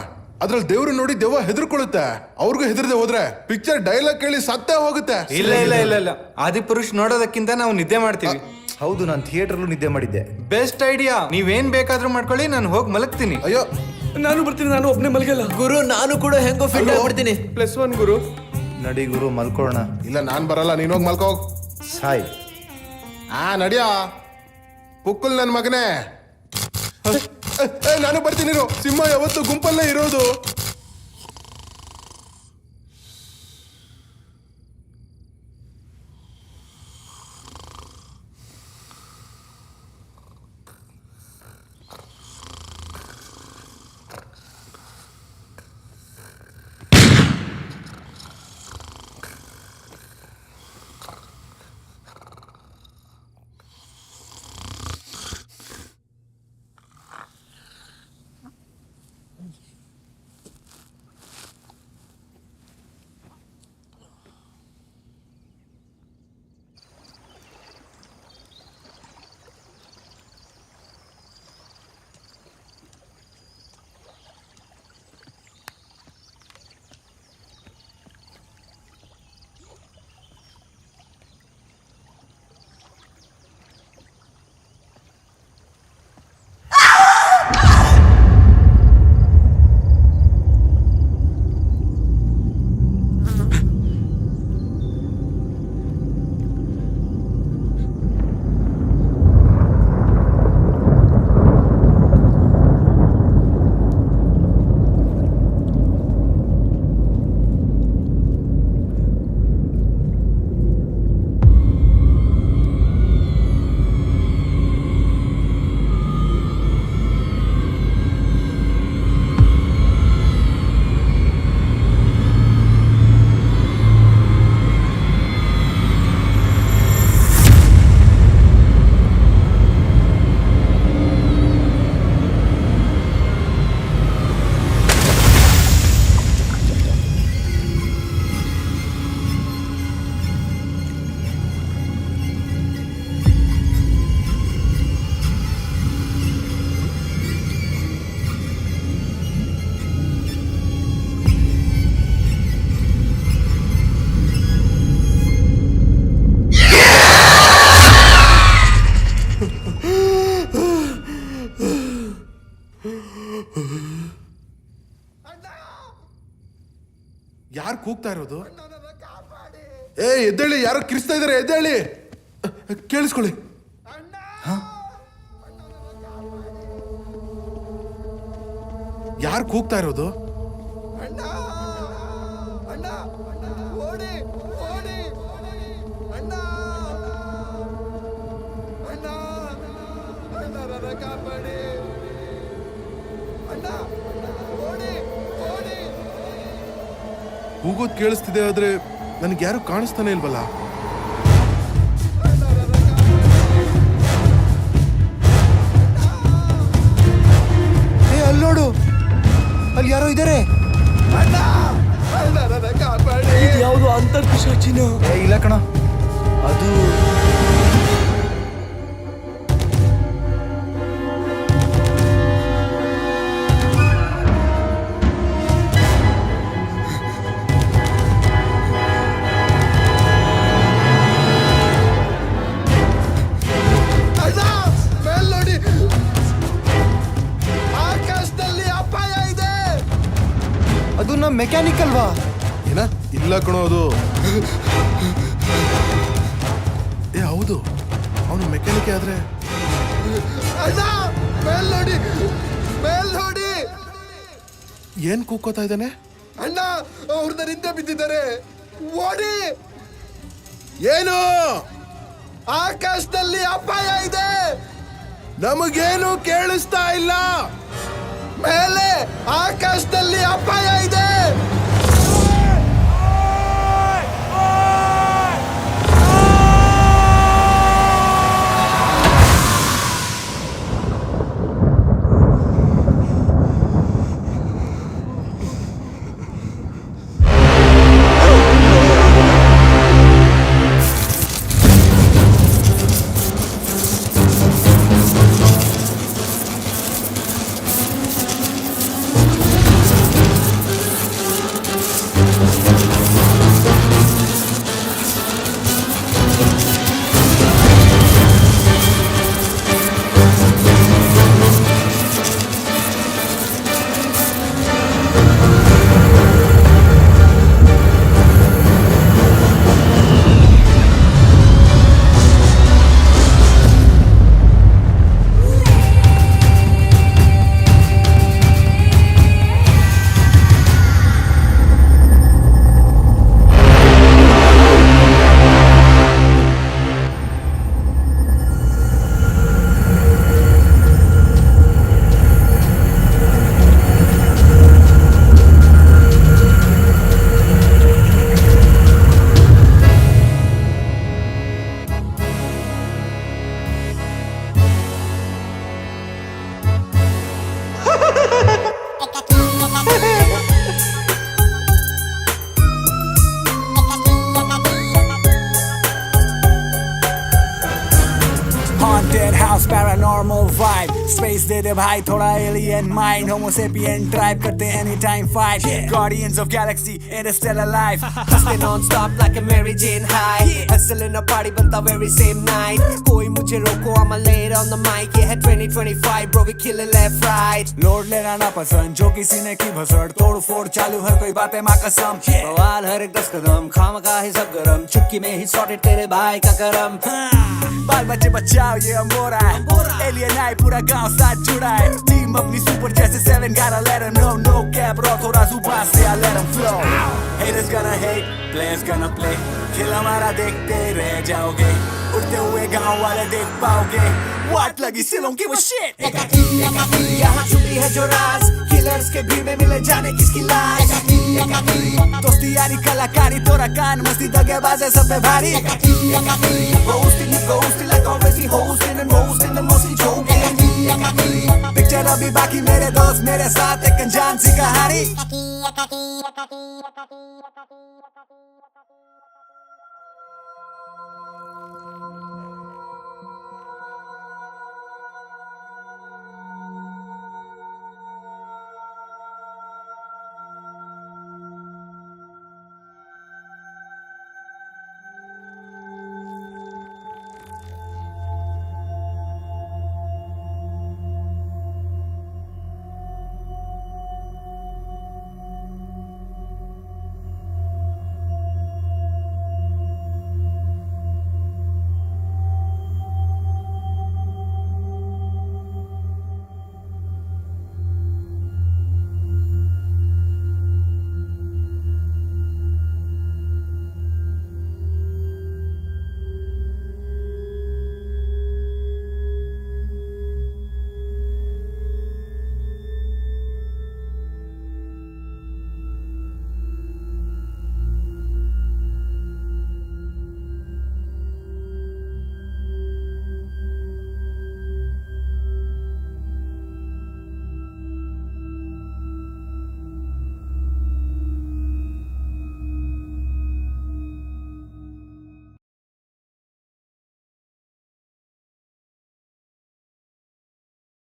ಅದ್ರಲ್ಲಿ ದೇವ್ರು ನೋಡಿ ದೆವ್ವ ಹೆದರ್ಕೊಳ್ಳುತ್ತೆ. ಅವ್ರಿಗೂ ಹೆದರ್ದೆ ಹೋದ್ರೆ ಪಿಕ್ಚರ್ ಡೈಲಾಗ್ ಕೇಳಿ ಸತ್ತೇ ಹೋಗುತ್ತೆ. ಇಲ್ಲ ಇಲ್ಲ ಇಲ್ಲ ಇಲ್ಲ, ಆದಿಪುರುಷ್ ನೋಡೋದಕ್ಕಿಂತ ನಾವು ನಿದ್ದೆ ಮಾಡ್ತೀವಿ. ಹೌದು, ನಾನು ಥಿಯೇಟರ್ಲು ನಿದ್ದೆ ಮಾಡಿದ್ದೆ. Best idea. ನೀವೇನ್ ಬೇಕಾದ್ರೂ ಮಾಡ್ಕೊಳ್ಳಿ, ನಾನು ಹೋಗಿ ಮಲಗ್ತೀನಿ. ಅಯ್ಯೋ ನಾನು ಬರ್ತೀನಿ, ನಾನು ಒಬ್ನೇ ಮಲಗಲ್ಲ. ಗುರು ನಾನು ಕೂಡ ಹೆಂಗೋ ಫಿಟ್ ಆಗ್ಬಿಡ್ತೀನಿ. +1 ಗುರು. ನಡಿ ಗುರು ಮಲ್ಕೊಳ್ಳೋಣ. ಇಲ್ಲ ನಾನ್ ಬರಲ್ಲ, ನೀನ್ ಹೋಗಿ ಮಲ್ಕೋ. ಸಾಯ್. ನಡಿಯ ಪುಕ್ಕಲ್ ನನ್ ಮಗನೇ. ನಾನು ಬರ್ತೀನಿ. ಸಿಂಹ ಯಾವತ್ತು ಗುಂಪಲ್ಲೇ ಇರೋದು. ಯಾರು ಕೂಗ್ತಾ ಇರೋದು? ಎದ್ದೇಳಿ, ಯಾರೋ ಕಿರಿಸ್ತಾ ಇದಾರೆ, ಎದ್ದೇಳಿ. ಕೇಳಿಸ್ಕೊಳ್ಳಿ. ಯಾರು ಕೂಗ್ತಾ ಇರೋದು? ಕೂಗೋದ್ ಕೇಳಿಸ್ತಿದೆ, ಆದ್ರೆ ನನಗೆ ಯಾರು ಕಾಣಿಸ್ತಾನೆ ಇಲ್ವಲ್ಲ. ಅಲ್ಲಿ ನೋಡು, ಅಲ್ಲಿ ಯಾರೋ ಇದಾರೆ. ಯಾವುದು ಅಂತರ್ ಪಿಶಾಚಿನ? ಇಲ್ಲ ಕಣ, ಅದು ಅದು ನಮ್ಮ ಮೆಕ್ಯಾನಿಕ್ ಅಲ್ವಾ? ಏನ? ಇಲ್ಲ ಕಣೋ, ಅದು ಹೌದು, ಅವನು ಮೆಕ್ಯಾನಿಕ್. ಆದ್ರೆ ನೋಡಿ ಮೇಲ್ ನೋಡಿ. ಏನ್ ಕೂಕೋತಾ ಇದ್ದಾನೆ? ಅಣ್ಣ ಅವ್ರನ್ನ ನಿಂತೆ ಬಿದ್ದಿದ್ದಾರೆ, ಓಡಿ. ಏನು? ಆಕಾಶದಲ್ಲಿ ಅಪಾಯ ಇದೆ. ನಮಗೇನು ಕೇಳಿಸ್ತಾ ಇಲ್ಲ. ಮೇಲೆ ಆಕಾಶದಲ್ಲಿ ಅಪಾಯ ಇದೆ. Haunted house, paranormal vibe. Space दे दे भाई थोड़ा alien mind. Homo sapien tribe करते anytime fight. Guardians of galaxy, interstellar life. Hustle non-stop like a Mary Jane high. Hustle in a party बनता very same night. कोई मुझे रोको, I'm a late on the mic. Yeah, 2025 bro, we kill it left right. Load लेना ना पसंद, जो किसी ने की भसड़. तोड़ फोड़ चालू हर कोई बातें माँ कसम. बवाल हर एक 10 कदम, खामखा ही सब गरम. चुटकी में ही sorted तेरे भाई का करम. बाल बच्चे बचाओ ये अम्बोरा है. एलियन आए पूरा गांव साथ जुड़ा है. टीम अपनी सुपर जैसे 7 gotta let them know. No cap रो थोड़ा जुबान से I let them flow. Haters gonna hate, players gonna play. खेल हमारा देखते रह जाओगे. उड़ते हुए गांव वाले देख पाओगे. What लगी सिलों की वो shit. यहाँ छुपी है जो राज, किलर्स के भीड़ में मिले जाने किसकी लाज. दोस्ती यारी कलाकारी तोरा कान मस्ती दगेबाज है सब पे भारी. Ghosting like always he hosting and roasting and mostly joking. Picture अभी बाकी मेरे दोस्त मेरे साथ एक अनजान सी कहानी.